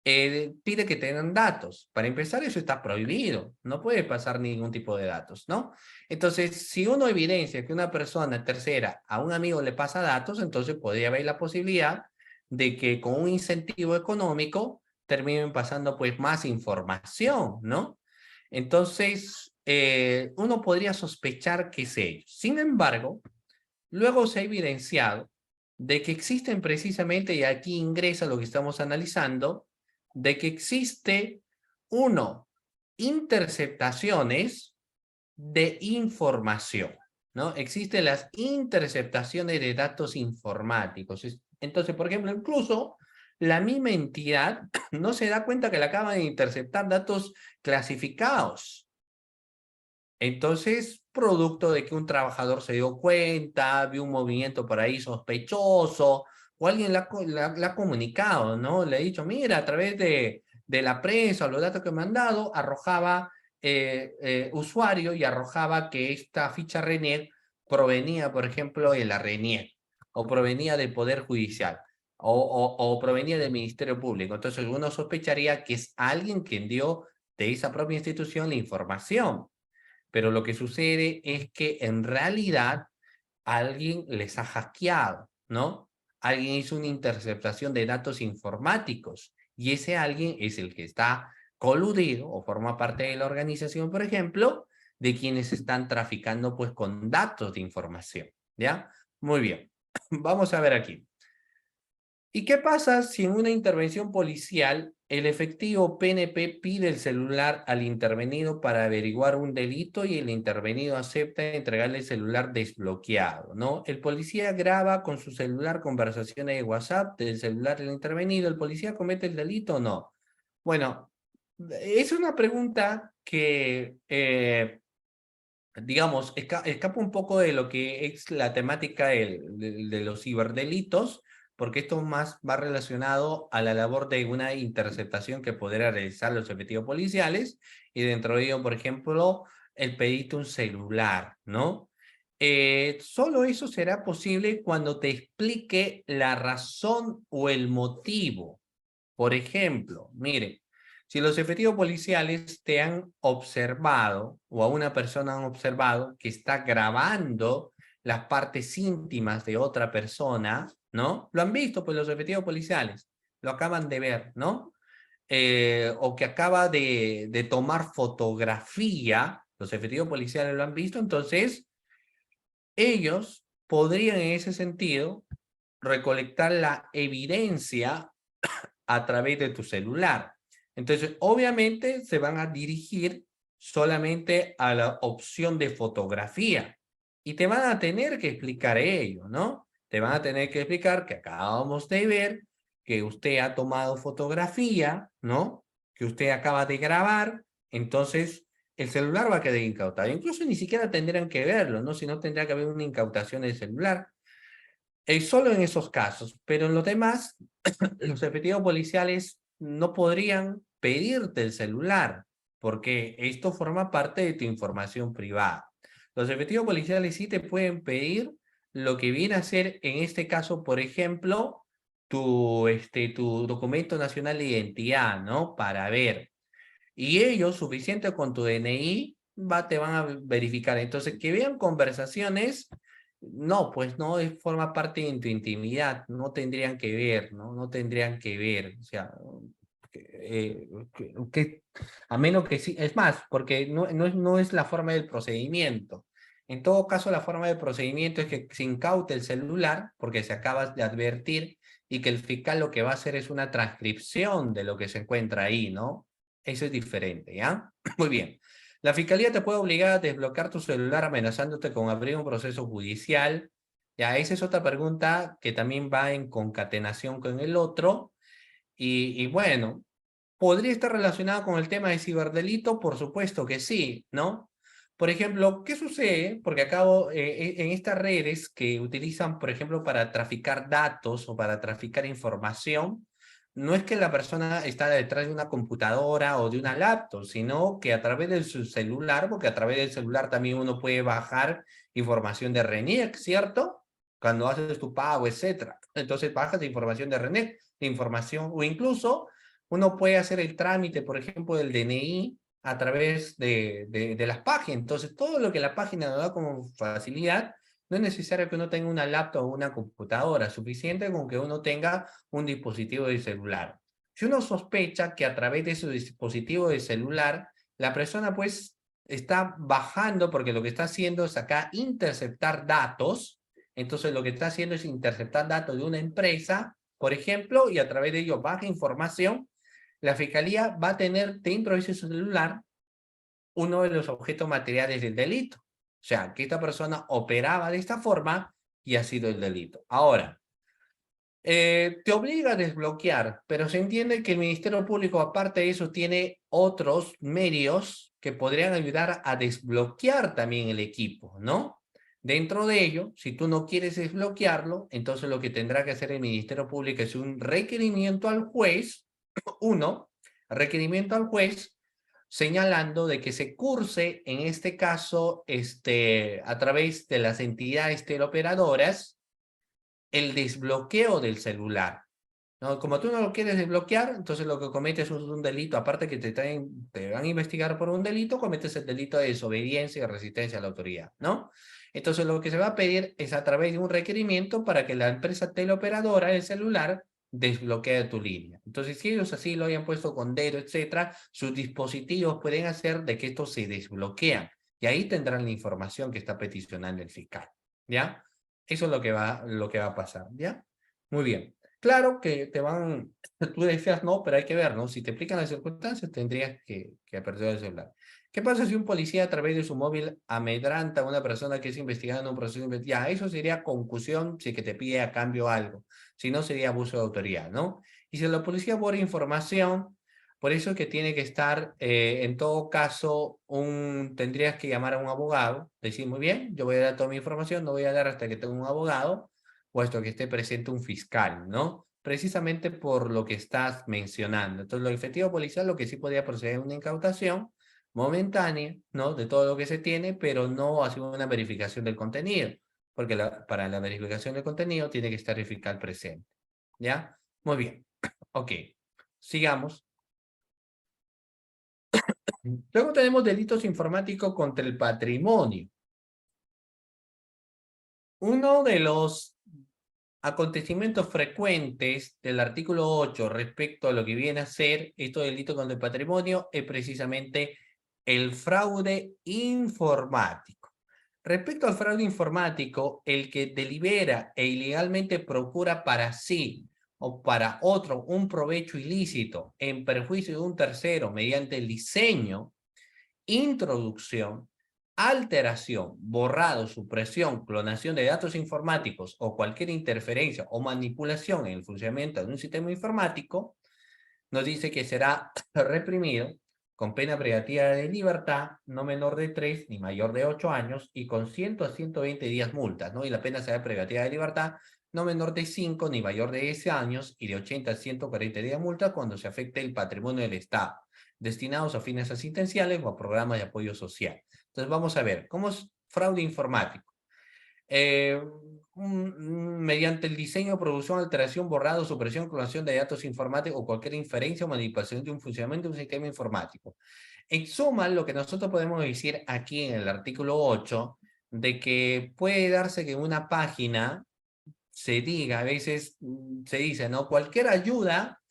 pide que te den datos. Para empezar, eso está prohibido. No puede pasar ningún tipo de datos, ¿no? Entonces, si uno evidencia que una persona tercera a un amigo le pasa datos, entonces podría haber la posibilidad de que con un incentivo económico terminen pasando pues más información, ¿no? Entonces, uno podría sospechar que es ello. Sin embargo, luego se ha evidenciado de que existen precisamente, y aquí ingresa lo que estamos analizando, de que existe, uno, interceptaciones de información, ¿no? Existen las interceptaciones de datos informáticos. Entonces, por ejemplo, incluso la misma entidad no se da cuenta que le acaban de interceptar datos clasificados. Entonces, producto de que un trabajador se dio cuenta, vio un movimiento por ahí sospechoso, o alguien la ha comunicado, ¿no? Le ha dicho, mira, a través de la prensa o los datos que me han dado, arrojaba usuario y arrojaba que esta ficha RENIEC provenía, por ejemplo, de la RENIEC, o provenía del Poder Judicial, o provenía del Ministerio Público. Entonces, uno sospecharía que es alguien quien dio de esa propia institución la información. Pero lo que sucede es que en realidad alguien les ha hackeado, ¿no? Alguien hizo una interceptación de datos informáticos y ese alguien es el que está coludido o forma parte de la organización, por ejemplo, de quienes están traficando pues con datos de información, ¿ya? Muy bien, vamos a ver aquí. ¿Y qué pasa si en una intervención policial el efectivo PNP pide el celular al intervenido para averiguar un delito y el intervenido acepta entregarle el celular desbloqueado, ¿no? El policía graba con su celular conversaciones de WhatsApp del celular del intervenido. ¿El policía comete el delito o no? Bueno, es una pregunta que, digamos, escapa un poco de lo que es la temática de los ciberdelitos, porque esto más va relacionado a la labor de una interceptación que podría realizar los efectivos policiales, y dentro de ello, por ejemplo, el pedirte un celular, ¿no? Solo eso será posible cuando te explique la razón o el motivo. Por ejemplo, mire, si los efectivos policiales te han observado o a una persona han observado que está grabando las partes íntimas de otra persona, ¿no? Lo han visto pues los efectivos policiales, lo acaban de ver, ¿no? O que acaba de tomar fotografía, los efectivos policiales lo han visto, entonces ellos podrían en ese sentido recolectar la evidencia a través de tu celular. Entonces, obviamente, se van a dirigir solamente a la opción de fotografía y te van a tener que explicar ello, ¿no? Te van a tener que explicar que acabamos de ver que usted ha tomado fotografía, ¿no? Que usted acaba de grabar, entonces el celular va a quedar incautado. Incluso ni siquiera tendrían que verlo, ¿no? Si no, tendría que haber una incautación del celular. Solo en esos casos, pero en los demás, los efectivos policiales no podrían pedirte el celular, porque esto forma parte de tu información privada. Los efectivos policiales sí te pueden pedir lo que viene a ser, en este caso, por ejemplo, tu documento nacional de identidad, ¿no? Para ver. Y ellos, suficiente con tu DNI, te van a verificar. Entonces, que vean conversaciones, no, pues no forma parte de tu intimidad, no tendrían que ver, ¿no? No tendrían que ver. O sea, a menos que sí, es más, porque no es la forma del procedimiento. En todo caso, la forma del procedimiento es que se incaute el celular, porque se acaba de advertir, y que el fiscal lo que va a hacer es una transcripción de lo que se encuentra ahí, ¿no? Eso es diferente, ¿ya? Muy bien. La fiscalía te puede obligar a desbloquear tu celular amenazándote con abrir un proceso judicial. Ya, esa es otra pregunta que también va en concatenación con el otro. Y bueno, ¿podría estar relacionado con el tema de ciberdelito? Por supuesto que sí, ¿no? Por ejemplo, ¿qué sucede? Porque acabo, en estas redes que utilizan, por ejemplo, para traficar datos o para traficar información, no es que la persona está detrás de una computadora o de una laptop, sino que a través de su celular, porque a través del celular también uno puede bajar información de RENIEC, ¿cierto? Cuando haces tu pago, etcétera. Entonces bajas información de RENIEC, información, o incluso uno puede hacer el trámite, por ejemplo, del DNI a través de las páginas. Entonces, todo lo que la página nos da como facilidad, no es necesario que uno tenga una laptop o una computadora, suficiente con que uno tenga un dispositivo de celular. Si uno sospecha que a través de su dispositivo de celular, la persona pues está bajando, porque lo que está haciendo es acá interceptar datos, entonces lo que está haciendo es interceptar datos de una empresa, por ejemplo, y a través de ello baja información, la fiscalía va a tener dentro de ese celular uno de los objetos materiales del delito. O sea, que esta persona operaba de esta forma y ha sido el delito. Ahora, te obliga a desbloquear, pero se entiende que el Ministerio Público, aparte de eso, tiene otros medios que podrían ayudar a desbloquear también el equipo, ¿no? Dentro de ello, si tú no quieres desbloquearlo, entonces lo que tendrá que hacer el Ministerio Público es un requerimiento al juez. Uno, requerimiento al juez señalando de que se curse, en este caso, a través de las entidades teleoperadoras, el desbloqueo del celular, ¿no? Como tú no lo quieres desbloquear, entonces lo que cometes es un delito, aparte que te van a investigar por un delito, cometes el delito de desobediencia y resistencia a la autoridad, ¿no? Entonces lo que se va a pedir es a través de un requerimiento para que la empresa teleoperadora del celular desbloquee tu línea. Entonces, si ellos así lo hayan puesto con dedo, etcétera, sus dispositivos pueden hacer de que esto se desbloquean y ahí tendrán la información que está peticionando el fiscal, ¿ya? Eso es lo que va a pasar, ¿ya? Muy bien. Claro que tú decías no, pero hay que ver, ¿no? Si te aplican las circunstancias, tendrías que perder el celular. ¿Qué pasa si un policía a través de su móvil amedranta a una persona que es investigada en un proceso de investigación? Ya, eso sería concusión si que te pide a cambio algo. Si no, sería abuso de autoridad, ¿no? Y si la policía borra información, por eso es que tiene que estar, en todo caso, tendrías que llamar a un abogado, decir, muy bien, yo voy a dar toda mi información, no voy a dar hasta que tenga un abogado, puesto que esté presente un fiscal, ¿no? Precisamente por lo que estás mencionando. Entonces, lo efectivo policial, lo que sí podría proceder es una incautación momentánea, ¿no? De todo lo que se tiene, pero no hacer una verificación del contenido, porque para la verificación del contenido tiene que estar el fiscal presente, ¿ya? Muy bien, ok, sigamos. Luego tenemos delitos informáticos contra el patrimonio. Uno de los acontecimientos frecuentes del artículo 8 respecto a lo que viene a ser estos delitos contra el patrimonio es precisamente el fraude informático. Respecto al fraude informático, el que delibera e ilegalmente procura para sí o para otro un provecho ilícito en perjuicio de un tercero mediante el diseño, introducción, alteración, borrado, supresión, clonación de datos informáticos o cualquier interferencia o manipulación en el funcionamiento de un sistema informático, nos dice que será reprimido con pena privativa de libertad no menor de 3 ni mayor de 8 años y con 100 a 120 días multas, ¿no? Y la pena será privativa de libertad no menor de 5 ni mayor de 10 años y de 80 a 140 días multa cuando se afecte el patrimonio del Estado, destinados a fines asistenciales o a programas de apoyo social. Entonces vamos a ver, ¿cómo es fraude informático? Eh, mediante el diseño, producción, alteración, borrado, supresión, clonación de datos informáticos o cualquier inferencia o manipulación de un funcionamiento de un sistema informático. En suma, lo que nosotros podemos decir aquí en el artículo 8, de que puede darse que en una página se diga, a veces se dice, ¿no? Cualquier ayuda,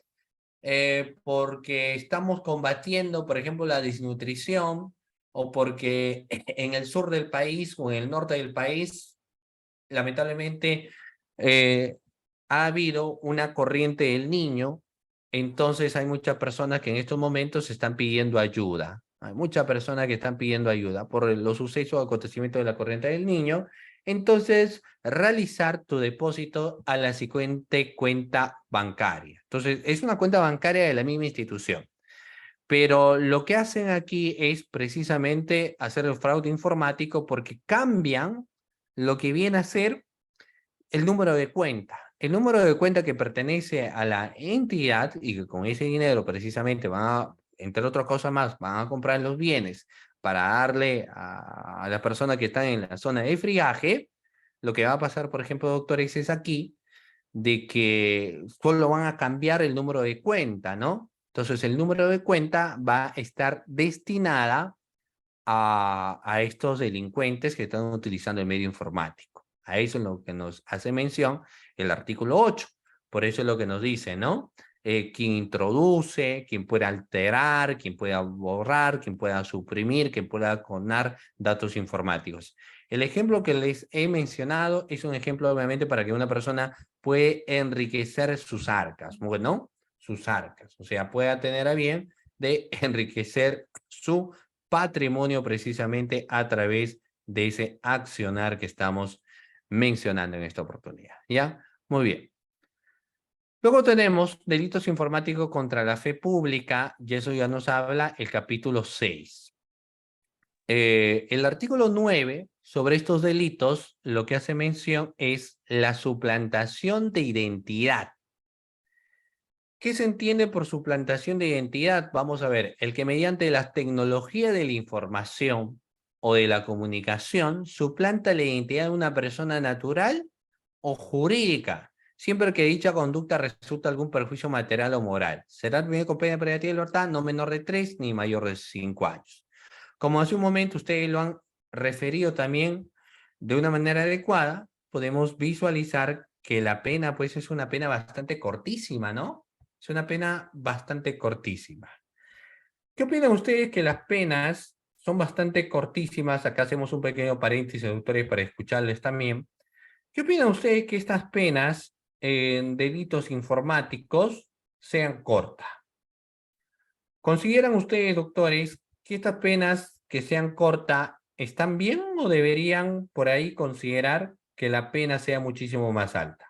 porque estamos combatiendo, por ejemplo, la desnutrición, o porque en el sur del país o en el norte del país lamentablemente ha habido una corriente del niño, entonces hay muchas personas que en estos momentos están pidiendo ayuda. Hay muchas personas que están pidiendo ayuda por los sucesos o acontecimientos de la corriente del niño. Entonces, realizar tu depósito a la siguiente cuenta bancaria. Entonces, es una cuenta bancaria de la misma institución. Pero lo que hacen aquí es precisamente hacer el fraude informático porque cambian lo que viene a ser el número de cuenta. El número de cuenta que pertenece a la entidad y que con ese dinero precisamente van a, entre otras cosas más, van a comprar los bienes para darle a las personas que están en la zona de friaje. Lo que va a pasar, por ejemplo, doctores, es aquí de que solo van a cambiar el número de cuenta, ¿no? Entonces, el número de cuenta va a estar destinada a estos delincuentes que están utilizando el medio informático. A eso es lo que nos hace mención el artículo 8. Por eso es lo que nos dice, ¿no? Quien introduce, quien puede alterar, quien pueda borrar, quien pueda suprimir, quien pueda clonar datos informáticos. El ejemplo que les he mencionado es un ejemplo, obviamente, para que una persona pueda enriquecer sus arcas, ¿no? Sus arcas. O sea, pueda tener a bien de enriquecer su patrimonio precisamente a través de ese accionar que estamos mencionando en esta oportunidad. ¿Ya? Muy bien. Luego tenemos delitos informáticos contra la fe pública, y eso ya nos habla el capítulo 6. El artículo 9 sobre estos delitos lo que hace mención es la suplantación de identidad. ¿Qué se entiende por suplantación de identidad? Vamos a ver, el que mediante las tecnologías de la información o de la comunicación suplanta la identidad de una persona natural o jurídica, siempre que dicha conducta resulta algún perjuicio material o moral. Será admitido con pena privativa de libertad no menor de 3 ni mayor de 5 años. Como hace un momento ustedes lo han referido también de una manera adecuada, podemos visualizar que la pena pues es una pena bastante cortísima, ¿no? Es una pena bastante cortísima. ¿Qué opinan ustedes que las penas son bastante cortísimas? Acá hacemos un pequeño paréntesis, doctores, para escucharles también. ¿Qué opinan ustedes que estas penas en delitos informáticos sean cortas? ¿Consideran ustedes, doctores, que estas penas que sean cortas están bien o deberían por ahí considerar que la pena sea muchísimo más alta?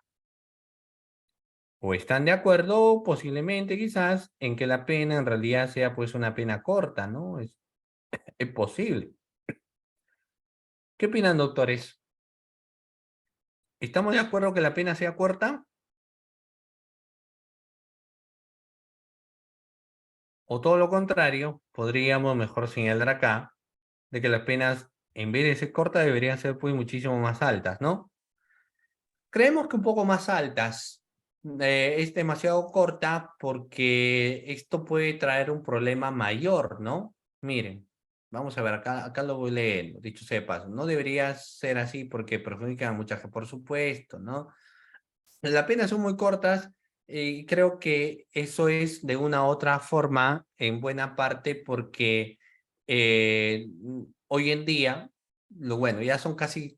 ¿O están de acuerdo posiblemente quizás en que la pena en realidad sea pues una pena corta, ¿no? Es posible. ¿Qué opinan, doctores? ¿Estamos de acuerdo que la pena sea corta? O todo lo contrario, podríamos mejor señalar acá de que las penas en vez de ser cortas deberían ser pues muchísimo más altas, ¿no? Creemos que un poco más altas. Es demasiado corta porque esto puede traer un problema mayor, ¿no? Miren, vamos a ver, acá lo voy leyendo, dicho sea de paso. No debería ser así porque perjudican a mucha gente, por supuesto, ¿no? Las penas son muy cortas y creo que eso es de una u otra forma en buena parte porque hoy en día, bueno, ya son casi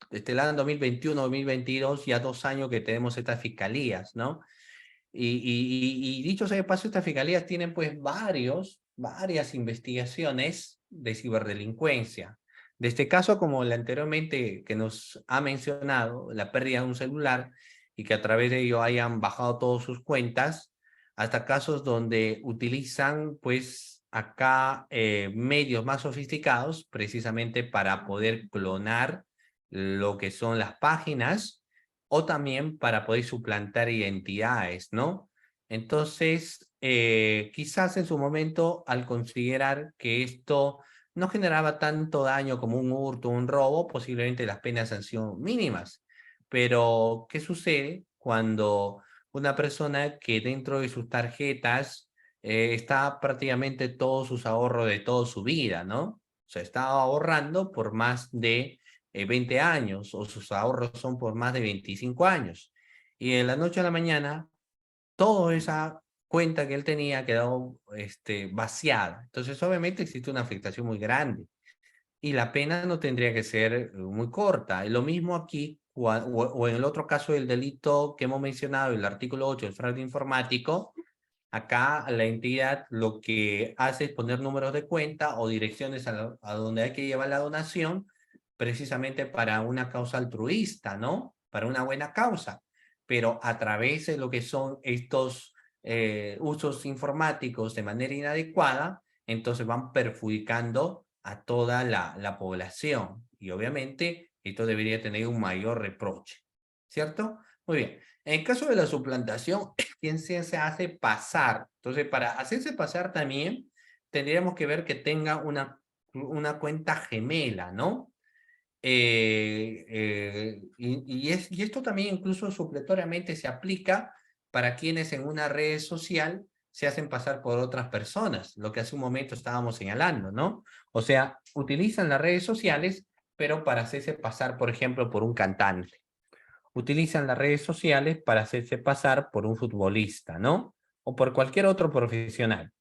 desde el año 2021, 2022, ya 2 años que tenemos estas fiscalías, ¿no? Y dicho sea de paso, estas fiscalías tienen pues varias investigaciones de ciberdelincuencia. De este caso, como el anteriormente que nos ha mencionado, la pérdida de un celular y que a través de ello hayan bajado todas sus cuentas, hasta casos donde utilizan pues acá medios más sofisticados precisamente para poder clonar lo que son las páginas o también para poder suplantar identidades, ¿no? Entonces, quizás en su momento, al considerar que esto no generaba tanto daño como un hurto, un robo, posiblemente las penas han sido mínimas. Pero, ¿qué sucede cuando una persona que dentro de sus tarjetas está prácticamente todos sus ahorros de toda su vida, ¿no? O sea, está ahorrando por más de 20 años o sus ahorros son por más de 25 años. Y en la noche a la mañana, toda esa cuenta que él tenía quedó vaciada. Entonces, obviamente existe una afectación muy grande y la pena no tendría que ser muy corta. Y lo mismo aquí, o en el otro caso del delito que hemos mencionado, el artículo 8, el fraude informático, acá la entidad lo que hace es poner números de cuenta o direcciones a donde hay que llevar la donación, precisamente para una causa altruista, ¿no? Para una buena causa. Pero a través de lo que son estos usos informáticos de manera inadecuada, entonces van perjudicando a toda la población. Y obviamente esto debería tener un mayor reproche, ¿cierto? Muy bien. En el caso de la suplantación, ¿quién se hace pasar? Entonces, para hacerse pasar también, tendríamos que ver que tenga una cuenta gemela, ¿no? Y esto también incluso supletoriamente se aplica para quienes en una red social se hacen pasar por otras personas, lo que hace un momento estábamos señalando, ¿no? O sea, utilizan las redes sociales, pero para hacerse pasar, por ejemplo, por un cantante. Utilizan las redes sociales para hacerse pasar por un futbolista, ¿no? O por cualquier otro profesional.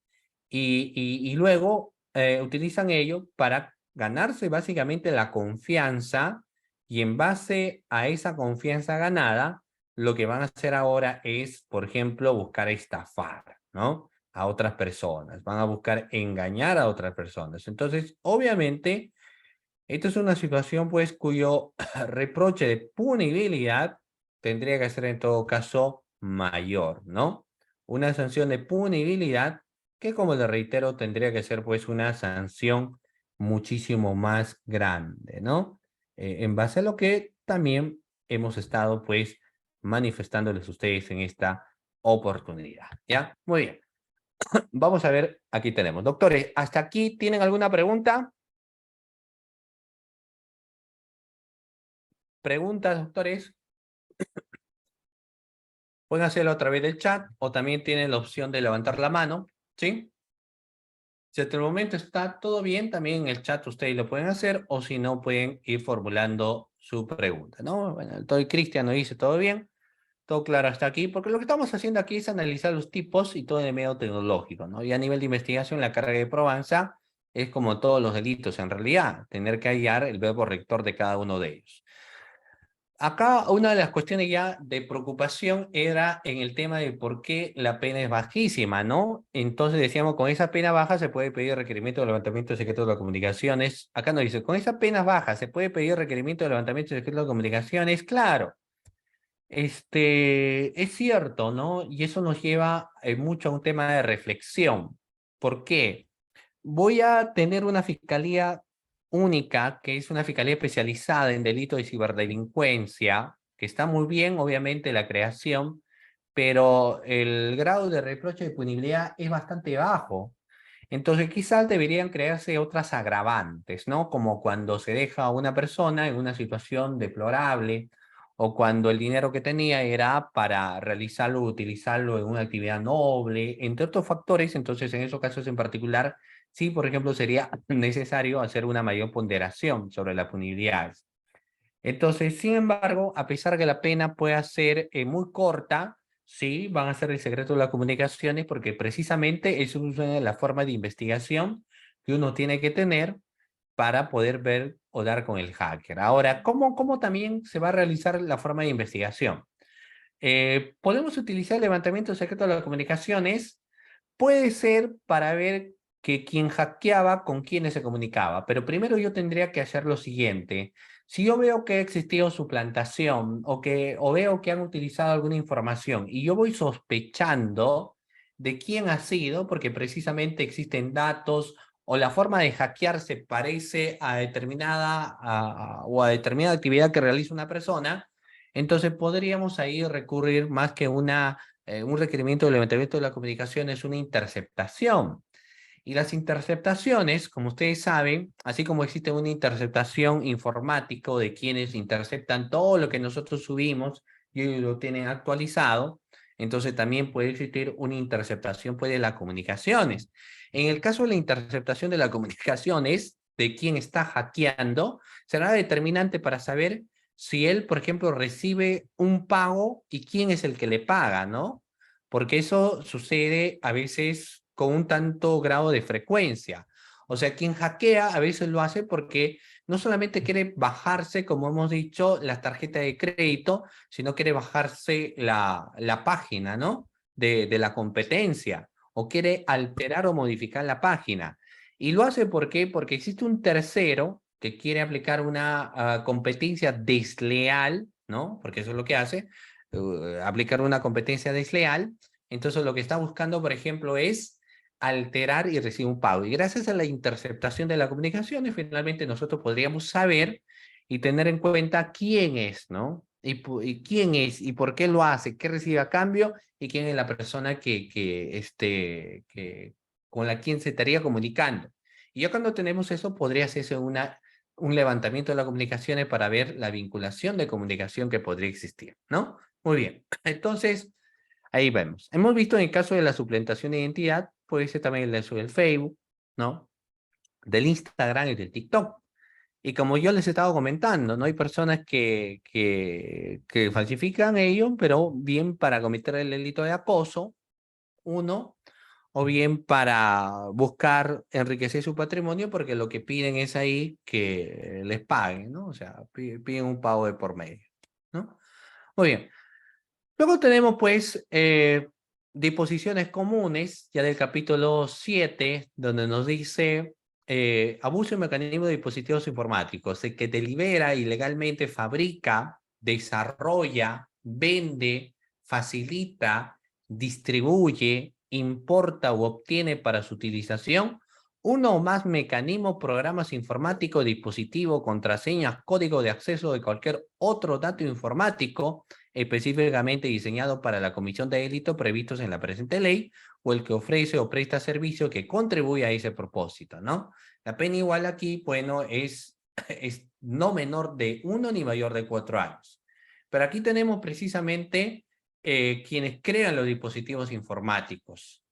Y luego utilizan ello para ganarse básicamente la confianza y en base a esa confianza ganada, lo que van a hacer ahora es, por ejemplo, buscar estafar, ¿no? A otras personas, van a buscar engañar a otras personas. Entonces, obviamente, esta es una situación, pues, cuyo reproche de punibilidad tendría que ser en todo caso mayor, ¿no? Una sanción de punibilidad que, como le reitero, tendría que ser, pues, una sanción muchísimo más grande, ¿no? En base a lo que también hemos estado, pues, manifestándoles a ustedes en esta oportunidad, ¿ya? Muy bien. Vamos a ver, aquí tenemos. Doctores, ¿hasta aquí tienen alguna pregunta? ¿Preguntas, doctores? Pueden hacerlo a través del chat o también tienen la opción de levantar la mano, ¿sí? Si hasta el momento está todo bien, también en el chat ustedes lo pueden hacer o si no pueden ir formulando su pregunta, ¿no? Bueno, el doctor Cristian nos dice todo bien, todo claro hasta aquí, porque lo que estamos haciendo aquí es analizar los tipos y todo el medio tecnológico, ¿no? Y a nivel de investigación, la carga de probanza es como todos los delitos en realidad, tener que hallar el verbo rector de cada uno de ellos. Acá una de las cuestiones ya de preocupación era en el tema de por qué la pena es bajísima, ¿no? Entonces decíamos, con esa pena baja se puede pedir requerimiento de levantamiento de secretos de las comunicaciones. Acá nos dice, con esa pena baja se puede pedir requerimiento de levantamiento de secretos de comunicaciones. Claro, es cierto, ¿no? Y eso nos lleva mucho a un tema de reflexión. ¿Por qué? Voy a tener una fiscalía única, que es una fiscalía especializada en delitos de ciberdelincuencia, que está muy bien, obviamente, la creación, pero el grado de reproche de punibilidad es bastante bajo. Entonces, quizás deberían crearse otras agravantes, ¿no? Como cuando se deja a una persona en una situación deplorable o cuando el dinero que tenía era para realizarlo o utilizarlo en una actividad noble, entre otros factores. Entonces, en esos casos en particular, sí, por ejemplo, sería necesario hacer una mayor ponderación sobre las punibilidades. Entonces, sin embargo, a pesar que la pena pueda ser muy corta, sí, van a ser el secreto de las comunicaciones porque precisamente eso es una de las formas de investigación que uno tiene que tener para poder ver o dar con el hacker. Ahora, ¿cómo también se va a realizar la forma de investigación? Podemos utilizar el levantamiento secreto de las comunicaciones. Puede ser para ver que quien hackeaba con quiénes se comunicaba, pero primero yo tendría que hacer lo siguiente. Si yo veo que ha existido suplantación o veo que han utilizado alguna información y yo voy sospechando, de quién ha sido, porque precisamente existen datos o la forma de hackear se parece a o a determinada actividad que realiza una persona, entonces podríamos ahí recurrir más que un requerimiento de levantamiento de la comunicación, es una interceptación. Y las interceptaciones, como ustedes saben, así como existe una interceptación informática de quienes interceptan todo lo que nosotros subimos y lo tienen actualizado, entonces también puede existir una interceptación pues, de las comunicaciones. En el caso de la interceptación de las comunicaciones, de quien está hackeando, será determinante para saber si él, por ejemplo, recibe un pago y quién es el que le paga, ¿no? Porque eso sucede a veces con un tanto grado de frecuencia. O sea, quien hackea a veces lo hace porque no solamente quiere bajarse, como hemos dicho, las tarjetas de crédito, sino quiere bajarse la página, ¿no? De la competencia, o quiere alterar o modificar la página. Y lo hace ¿por qué? Porque existe un tercero que quiere aplicar una competencia desleal, ¿no? Porque eso es lo que hace, aplicar una competencia desleal. Entonces lo que está buscando, por ejemplo, es alterar y recibir un pago. Y gracias a la interceptación de la comunicación, finalmente nosotros podríamos saber y tener en cuenta quién es, ¿no? Y quién es y por qué lo hace, qué recibe a cambio y quién es la persona con la quien se estaría comunicando. Y ya cuando tenemos eso, podría hacerse un levantamiento de las comunicaciones para ver la vinculación de comunicación que podría existir, ¿no? Muy bien. Entonces, ahí vemos. Hemos visto en el caso de la suplantación de identidad, puede ser también el caso del Facebook, ¿no? Del Instagram y del TikTok. Y como yo les he estado comentando, ¿no? Hay personas que falsifican ello, pero bien para cometer el delito de acoso, uno, o bien para buscar enriquecer su patrimonio, porque lo que piden es ahí que les paguen, ¿no? O sea, piden un pago de por medio, ¿no? Muy bien. Luego tenemos pues disposiciones comunes, ya del capítulo 7, donde nos dice abuso de mecanismos de dispositivos informáticos, el que delibera ilegalmente fabrica, desarrolla, vende, facilita, distribuye, importa u obtiene para su utilización uno o más mecanismos, programas informáticos, dispositivos, contraseñas, código de acceso de cualquier otro dato informático específicamente diseñado para la comisión de delitos previstos en la presente ley, o el que ofrece o presta servicio que contribuye a ese propósito, ¿no? La pena igual aquí, bueno, es no menor de 1 ni mayor de 4 años. Pero aquí tenemos precisamente quienes crean los dispositivos informáticos,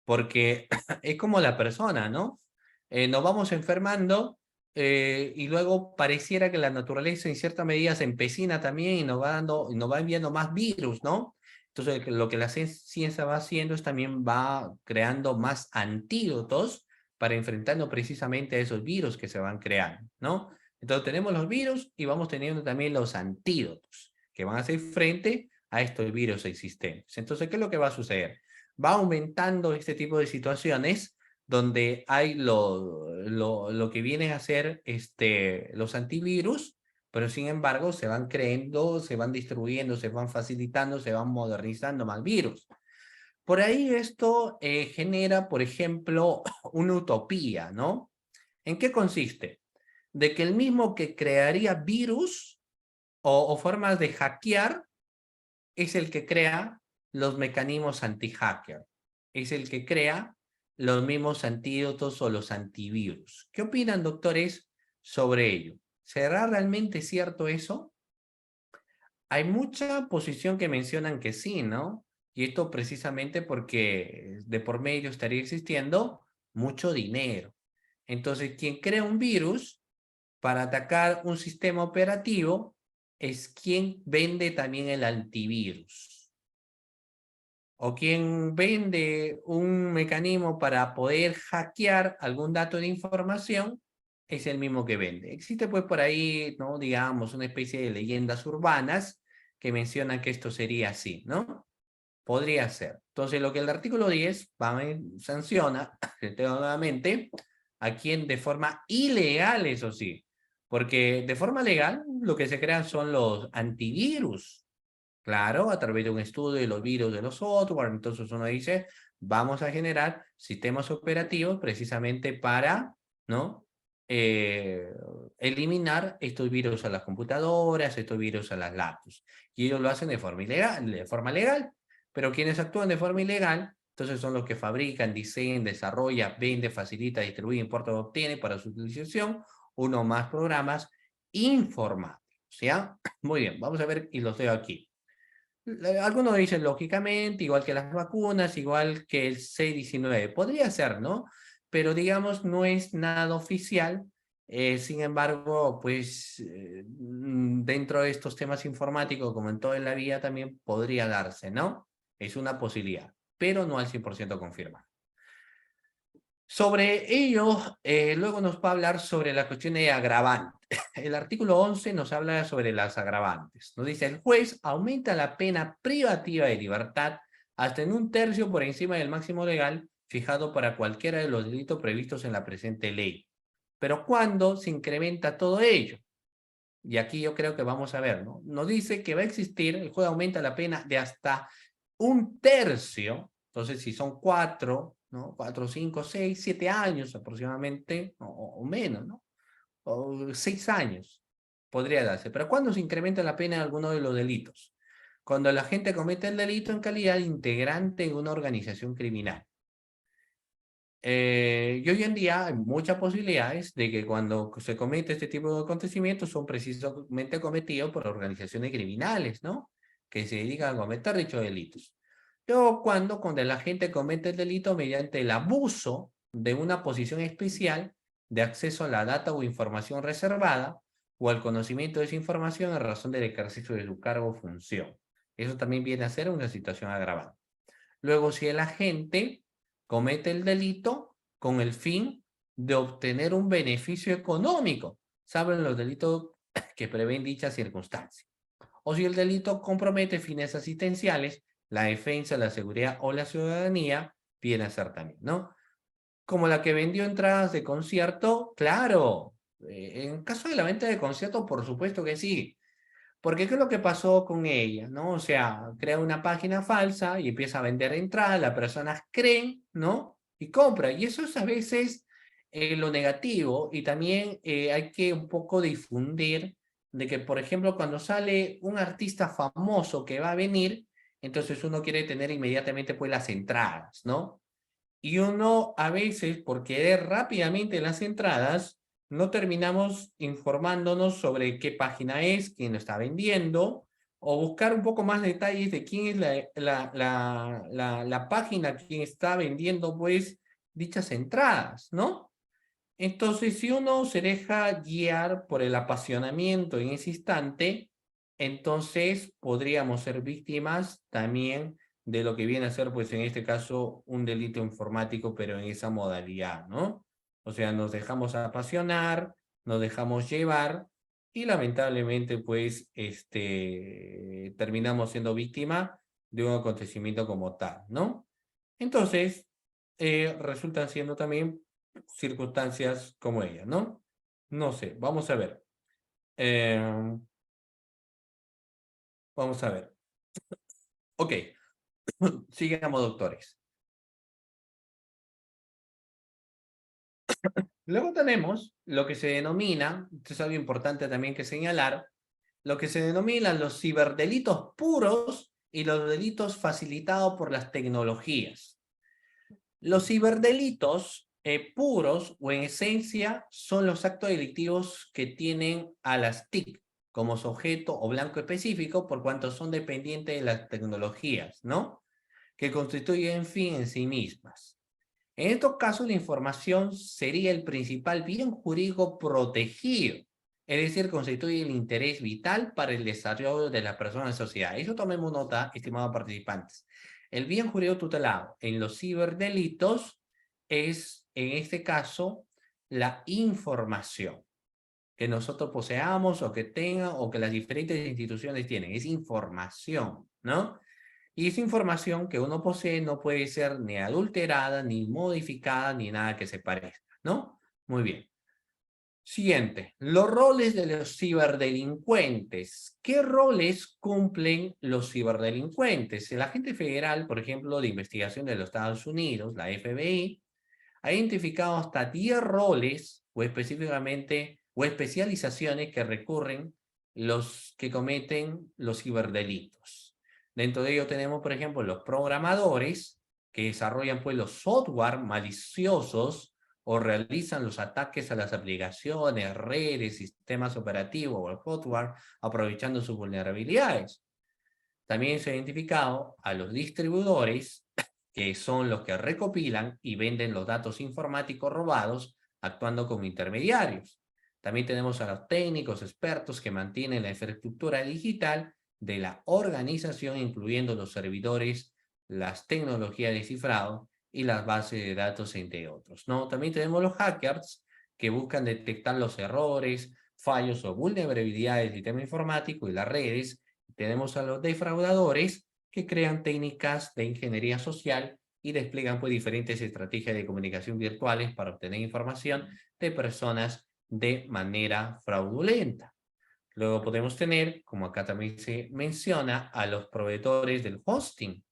porque es como la persona, ¿no? Nos vamos enfermando y luego pareciera que la naturaleza en cierta medida se empecina también y nos va enviando más virus, ¿no? Entonces lo que la ciencia va haciendo es también va creando más antídotos para enfrentarnos precisamente a esos virus que se van creando, ¿no? Entonces tenemos los virus y vamos teniendo también los antídotos que van a hacer frente a estos virus existentes. Entonces, ¿qué es lo que va a suceder? Va aumentando este tipo de situaciones donde hay lo que vienen a ser los antivirus, pero sin embargo se van creando, se van distribuyendo, se van facilitando, se van modernizando más virus. Por ahí esto genera, por ejemplo, una utopía, ¿no? ¿En qué consiste? De que el mismo que crearía virus o formas de hackear es el que crea los mecanismos anti-hacker, es el que crea los mismos antídotos o los antivirus. ¿Qué opinan, doctores, sobre ello? ¿Será realmente cierto eso? Hay mucha posición que mencionan que sí, ¿no? Y esto precisamente porque de por medio estaría existiendo mucho dinero. Entonces, quien crea un virus para atacar un sistema operativo es quien vende también el antivirus. O quien vende un mecanismo para poder hackear algún dato de información es el mismo que vende. Existe pues por ahí, ¿no? Digamos, una especie de leyendas urbanas que mencionan que esto sería así, ¿no? Podría ser. Entonces, lo que el artículo 10 sanciona, nuevamente, a quien de forma ilegal, eso sí, porque de forma legal lo que se crean son los antivirus. Claro, a través de un estudio de los virus de los software, entonces uno dice, vamos a generar sistemas operativos precisamente para, ¿no? Eliminar estos virus a las computadoras, estos virus a las laptops. Y ellos lo hacen de forma ilegal, pero quienes actúan de forma ilegal, entonces son los que fabrican, diseñan, desarrollan, venden, facilita, distribuye, importa o obtiene para su utilización uno o más programas informáticos, ¿ya? Muy bien, vamos a ver y los leo aquí. Algunos dicen lógicamente, igual que las vacunas, igual que el C-19. Podría ser, ¿no? Pero digamos, no es nada oficial. Sin embargo, pues dentro de estos temas informáticos, como en toda la vida, también podría darse, ¿no? Es una posibilidad, pero no al 100% confirmado. Sobre ello, luego nos va a hablar sobre la cuestión de agravantes. El artículo 11 nos habla sobre las agravantes. Nos dice, el juez aumenta la pena privativa de libertad hasta en 1/3 por encima del máximo legal fijado para cualquiera de los delitos previstos en la presente ley. Pero ¿cuándo se incrementa todo ello? Y aquí yo creo que vamos a ver, ¿no? Nos dice que va a existir, el juez aumenta la pena de hasta 1/3. Entonces, si son 4, ¿no? 4, 5, 6, 7 años aproximadamente, o menos, ¿no? O 6 años podría darse. Pero ¿cuándo se incrementa la pena de alguno de los delitos? Cuando la gente comete el delito en calidad de integrante en una organización criminal. Y hoy en día hay muchas posibilidades de que cuando se comete este tipo de acontecimientos son precisamente cometidos por organizaciones criminales, ¿no? Que se dedican a cometer dichos delitos. O cuando la gente comete el delito mediante el abuso de una posición especial de acceso a la data o información reservada o al conocimiento de esa información en razón del ejercicio de su cargo o función. Eso también viene a ser una situación agravante. Luego, si el agente comete el delito con el fin de obtener un beneficio económico, saben los delitos que prevén dicha circunstancia. O si el delito compromete fines asistenciales, la defensa, la seguridad o la ciudadanía, viene a ser también, ¿no? Como la que vendió entradas de concierto, claro. En caso de la venta de concierto, por supuesto que sí. Porque ¿qué es lo que pasó con ella? ¿No? O sea, crea una página falsa y empieza a vender entradas, las personas creen, ¿no? Y compran. Y eso es a veces lo negativo. Y también hay que un poco difundir de que, por ejemplo, cuando sale un artista famoso que va a venir, entonces uno quiere tener inmediatamente pues las entradas, ¿no? Y uno a veces, por querer rápidamente las entradas, no terminamos informándonos sobre qué página es, quién lo está vendiendo, o buscar un poco más detalles de quién es la página, quién está vendiendo pues dichas entradas, ¿no? Entonces, si uno se deja guiar por el apasionamiento en ese instante, entonces podríamos ser víctimas también de lo que viene a ser, pues en este caso, un delito informático, pero en esa modalidad, ¿no? O sea, nos dejamos apasionar, nos dejamos llevar y lamentablemente, pues, terminamos siendo víctima de un acontecimiento como tal, ¿no? Entonces, resultan siendo también circunstancias como ella, ¿no? No sé, vamos a ver. Vamos a ver. Ok, sigamos, doctores. Luego tenemos lo que se denomina, esto es algo importante también que señalar, lo que se denominan los ciberdelitos puros y los delitos facilitados por las tecnologías. Los ciberdelitos puros o en esencia son los actos delictivos que tienen a las TIC como sujeto o blanco específico por cuanto son dependientes de las tecnologías, ¿no? Que constituyen fin en sí mismas. En estos casos, la información sería el principal bien jurídico protegido, es decir, constituye el interés vital para el desarrollo de la persona en sociedad. Eso tomemos nota, estimados participantes. El bien jurídico tutelado en los ciberdelitos es, en este caso, la información que nosotros poseamos o que tengan o que las diferentes instituciones tienen. Es información, ¿no? Y esa información que uno posee no puede ser ni adulterada, ni modificada, ni nada que se parezca, ¿no? Muy bien. Siguiente, los roles de los ciberdelincuentes. ¿Qué roles cumplen los ciberdelincuentes? El agente federal, por ejemplo, de investigación de los Estados Unidos, la FBI, ha identificado hasta 10 roles o específicamente o especializaciones que recurren los que cometen los ciberdelitos. Dentro de ello tenemos, por ejemplo, los programadores que desarrollan pues los software maliciosos o realizan los ataques a las aplicaciones, redes, sistemas operativos o el software aprovechando sus vulnerabilidades. También se ha identificado a los distribuidores, que son los que recopilan y venden los datos informáticos robados, actuando como intermediarios. También tenemos a los técnicos expertos que mantienen la infraestructura digital de la organización, incluyendo los servidores, las tecnologías de cifrado y las bases de datos, entre otros, ¿no? También tenemos los hackers que buscan detectar los errores, fallos o vulnerabilidades del sistema informático y las redes. Tenemos a los defraudadores que crean técnicas de ingeniería social y despliegan pues diferentes estrategias de comunicación virtuales para obtener información de personas de manera fraudulenta. Luego podemos tener, como acá también se menciona, a los proveedores del hosting.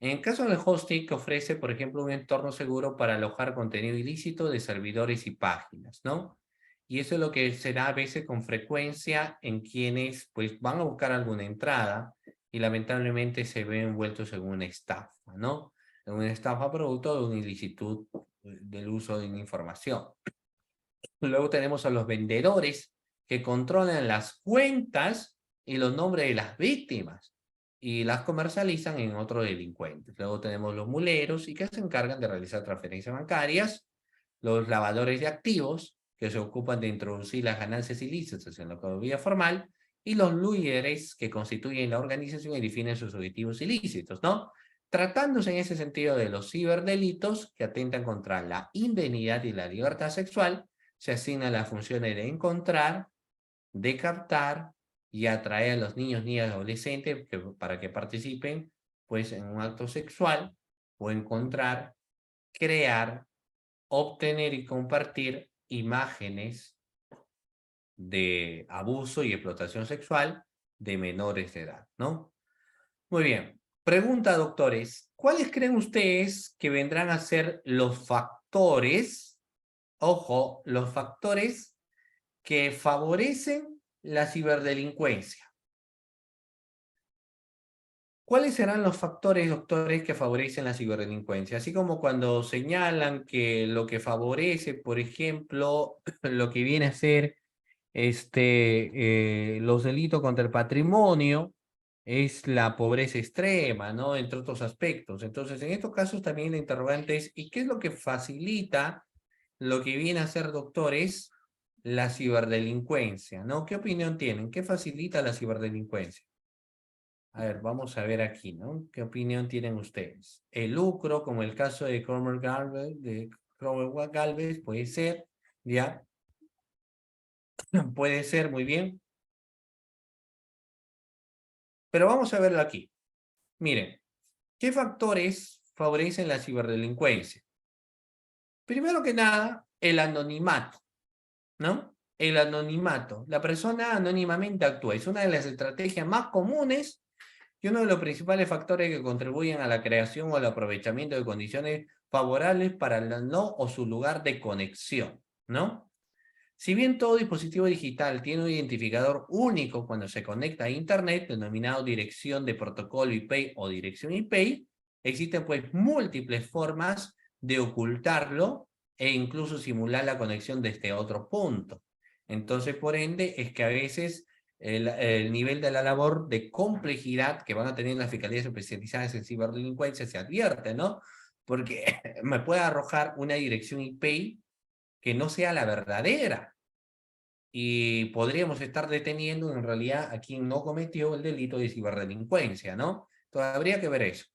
En el caso del hosting, que ofrece, por ejemplo, un entorno seguro para alojar contenido ilícito de servidores y páginas, ¿no? Y eso es lo que se da a veces con frecuencia en quienes pues van a buscar alguna entrada y lamentablemente se ven envueltos en una estafa, ¿no? En una estafa producto de una ilicitud del uso de una información. Luego tenemos a los vendedores que controlan las cuentas y los nombres de las víctimas y las comercializan en otros delincuentes. Luego tenemos los muleros y que se encargan de realizar transferencias bancarias, los lavadores de activos que se ocupan de introducir las ganancias ilícitas en la economía formal y los líderes que constituyen la organización y definen sus objetivos ilícitos, ¿no? Tratándose en ese sentido de los ciberdelitos que atentan contra la indemnidad y la libertad sexual, se asignan las funciones de encontrar, de captar y atraer a los niños, niñas, adolescentes para que participen pues en un acto sexual o encontrar, crear, obtener y compartir imágenes de abuso y explotación sexual de menores de edad, ¿no? Muy bien. Pregunta, doctores, ¿cuáles creen ustedes que vendrán a ser los factores, ojo, los factores que favorecen la ciberdelincuencia? ¿Cuáles serán los factores, doctores, que favorecen la ciberdelincuencia? Así como cuando señalan que lo que favorece, por ejemplo, lo que viene a ser los delitos contra el patrimonio, es la pobreza extrema, ¿no? Entre otros aspectos. Entonces, en estos casos también la interrogante es, ¿y qué es lo que facilita lo que viene a ser, doctores, la ciberdelincuencia, ¿no? ¿Qué opinión tienen? ¿Qué facilita la ciberdelincuencia? A ver, vamos a ver aquí, ¿no? ¿Qué opinión tienen ustedes? El lucro, como el caso de Cromwell Galvez, puede ser, ¿ya? Puede ser, muy bien. Pero vamos a verlo aquí. Miren, ¿qué factores favorecen la ciberdelincuencia? Primero que nada, el anonimato, ¿no? El anonimato. La persona anónimamente actúa. Es una de las estrategias más comunes y uno de los principales factores que contribuyen a la creación o al aprovechamiento de condiciones favorables para el no o su lugar de conexión, ¿no? Si bien todo dispositivo digital tiene un identificador único cuando se conecta a Internet, denominado dirección de protocolo IP o dirección IP, existen pues múltiples formas de ocultarlo e incluso simular la conexión desde otro punto. Entonces, por ende, es que a veces el nivel de la labor de complejidad que van a tener las fiscalías especializadas en ciberdelincuencia se advierte, ¿no? Porque me puede arrojar una dirección IP que no sea la verdadera. Y podríamos estar deteniendo en realidad a quien no cometió el delito de ciberdelincuencia, ¿no? Entonces habría que ver eso.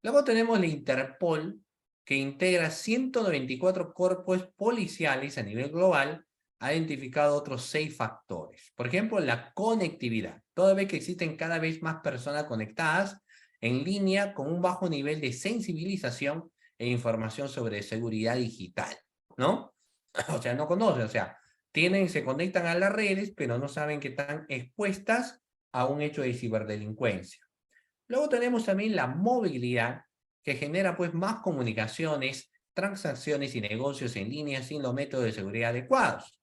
Luego tenemos la Interpol, que integra 194 cuerpos policiales a nivel global, ha identificado otros 6 factores. Por ejemplo, la conectividad. Toda vez que existen cada vez más personas conectadas en línea con un bajo nivel de sensibilización e información sobre seguridad digital, ¿no? O sea, no conoce, o sea, se conectan a las redes, pero no saben que están expuestas a un hecho de ciberdelincuencia. Luego tenemos también la movilidad, que genera pues más comunicaciones, transacciones y negocios en línea sin los métodos de seguridad adecuados.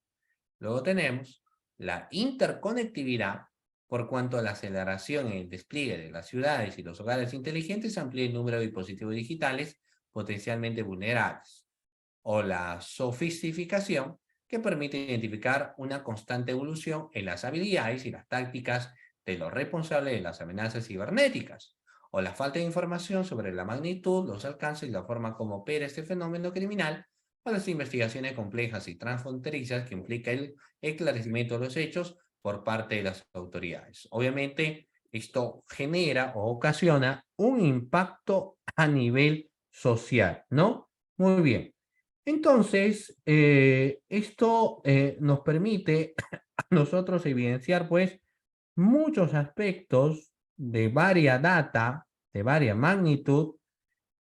Luego tenemos la interconectividad, por cuanto a la aceleración en el despliegue de las ciudades y los hogares inteligentes amplía el número de dispositivos digitales potencialmente vulnerables. O la sofisticación, que permite identificar una constante evolución en las habilidades y las tácticas de los responsables de las amenazas cibernéticas. O la falta de información sobre la magnitud, los alcances y la forma como opera este fenómeno criminal, o las investigaciones complejas y transfronterizas que implica el esclarecimiento de los hechos por parte de las autoridades. Obviamente, esto genera o ocasiona un impacto a nivel social, ¿no? Muy bien. Entonces, esto nos permite a nosotros evidenciar, pues, muchos aspectos de varia data, de varia magnitud,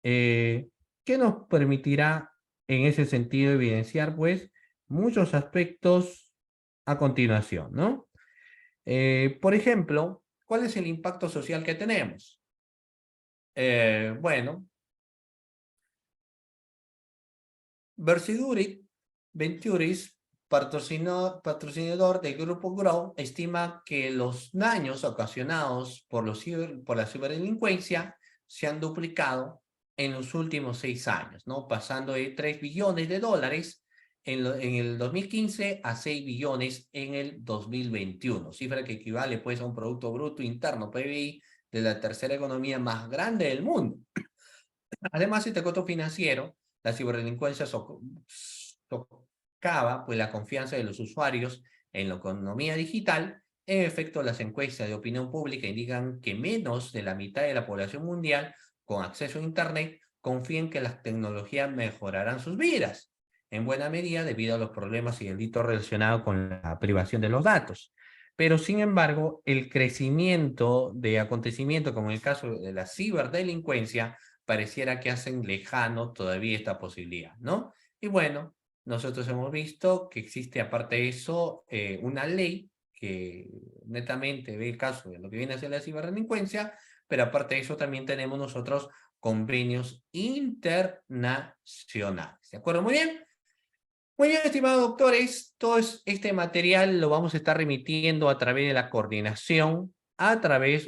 que nos permitirá, en ese sentido, evidenciar, pues, muchos aspectos a continuación, ¿no? Por ejemplo, ¿cuál es el impacto social que tenemos? Bueno, Venturis, patrocinador del grupo Grow, estima que los daños ocasionados por la ciberdelincuencia se han duplicado en los últimos 6 años, ¿no? Pasando de 3 billones de dólares en el 2015 a 6 billones en el 2021, cifra que equivale pues a un Producto Bruto Interno, PBI, de la tercera economía más grande del mundo. Además, este costo financiero, la ciberdelincuencia socava pues, la confianza de los usuarios en la economía digital. En efecto, las encuestas de opinión pública indican que menos de la mitad de la población mundial con acceso a Internet confían que las tecnologías mejorarán sus vidas, en buena medida debido a los problemas y delitos relacionados con la privación de los datos. Pero, sin embargo, el crecimiento de acontecimientos, como en el caso de la ciberdelincuencia, pareciera que hacen lejano todavía esta posibilidad, ¿no? Y bueno, nosotros hemos visto que existe aparte de eso una ley que netamente ve el caso de lo que viene a ser la ciberdelincuencia, pero aparte de eso también tenemos nosotros convenios internacionales. ¿De acuerdo? Muy bien. Muy bien, estimados doctores, todo este material lo vamos a estar remitiendo a través de la coordinación,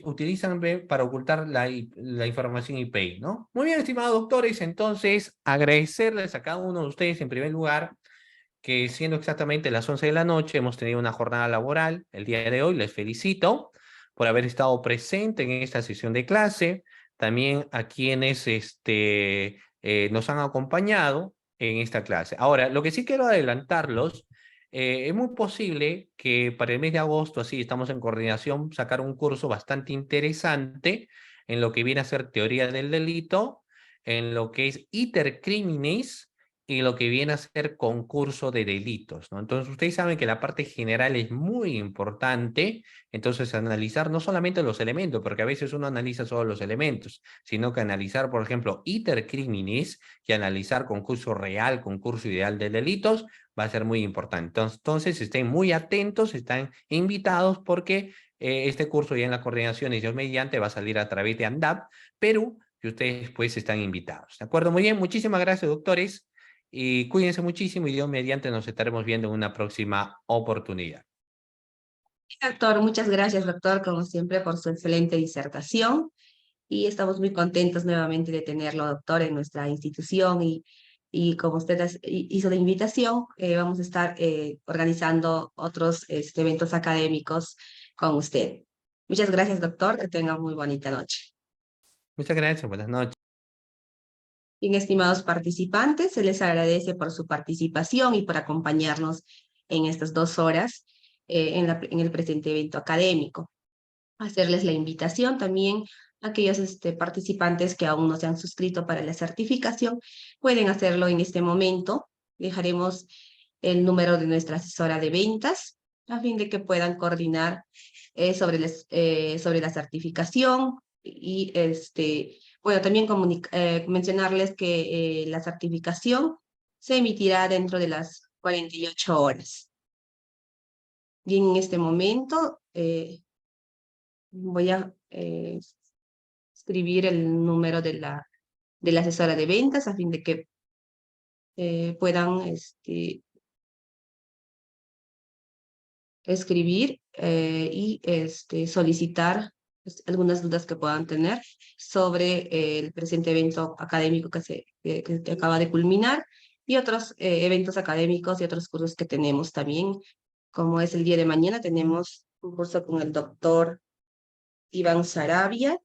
utilizan para ocultar la información IPI, ¿no? Muy bien, estimados doctores, entonces agradecerles a cada uno de ustedes en primer lugar que siendo exactamente las 11 de la noche hemos tenido una jornada laboral el día de hoy, les felicito por haber estado presente en esta sesión de clase, también a quienes nos han acompañado en esta clase. Ahora, lo que sí quiero adelantarlos, es muy posible que para el mes de agosto, así estamos en coordinación, sacar un curso bastante interesante en lo que viene a ser teoría del delito, en lo que es iter criminis y lo que viene a ser concurso de delitos, ¿no? Entonces, ustedes saben que la parte general es muy importante, entonces analizar no solamente los elementos, porque a veces uno analiza solo los elementos, sino que analizar, por ejemplo, iter criminis y analizar concurso real, concurso ideal de delitos, va a ser muy importante. Entonces estén muy atentos, están invitados porque este curso ya en la coordinación y Dios mediante va a salir a través de ANDAP, pero que ustedes pues están invitados. ¿De acuerdo? Muy bien, muchísimas gracias, doctores. Y cuídense muchísimo y Dios mediante nos estaremos viendo en una próxima oportunidad. Doctor, muchas gracias, doctor, como siempre, por su excelente disertación. Y estamos muy contentos nuevamente de tenerlo, doctor, en nuestra institución. Y como usted hizo la invitación, vamos a estar organizando otros eventos académicos con usted. Muchas gracias, doctor. Que tenga muy bonita noche. Muchas gracias, buenas noches. Bien, estimados participantes, se les agradece por su participación y por acompañarnos en estas 2 horas en el presente evento académico. Hacerles la invitación también a aquellos participantes que aún no se han suscrito para la certificación, pueden hacerlo en este momento. Dejaremos el número de nuestra asesora de ventas a fin de que puedan coordinar sobre la certificación y bueno, también mencionarles que la certificación se emitirá dentro de las 48 horas. Bien, en este momento voy a escribir el número de la asesora de ventas a fin de que puedan escribir y solicitar algunas dudas que puedan tener sobre el presente evento académico que acaba de culminar y otros eventos académicos y otros cursos que tenemos también, como es el día de mañana, tenemos un curso con el doctor Iván Sarabia.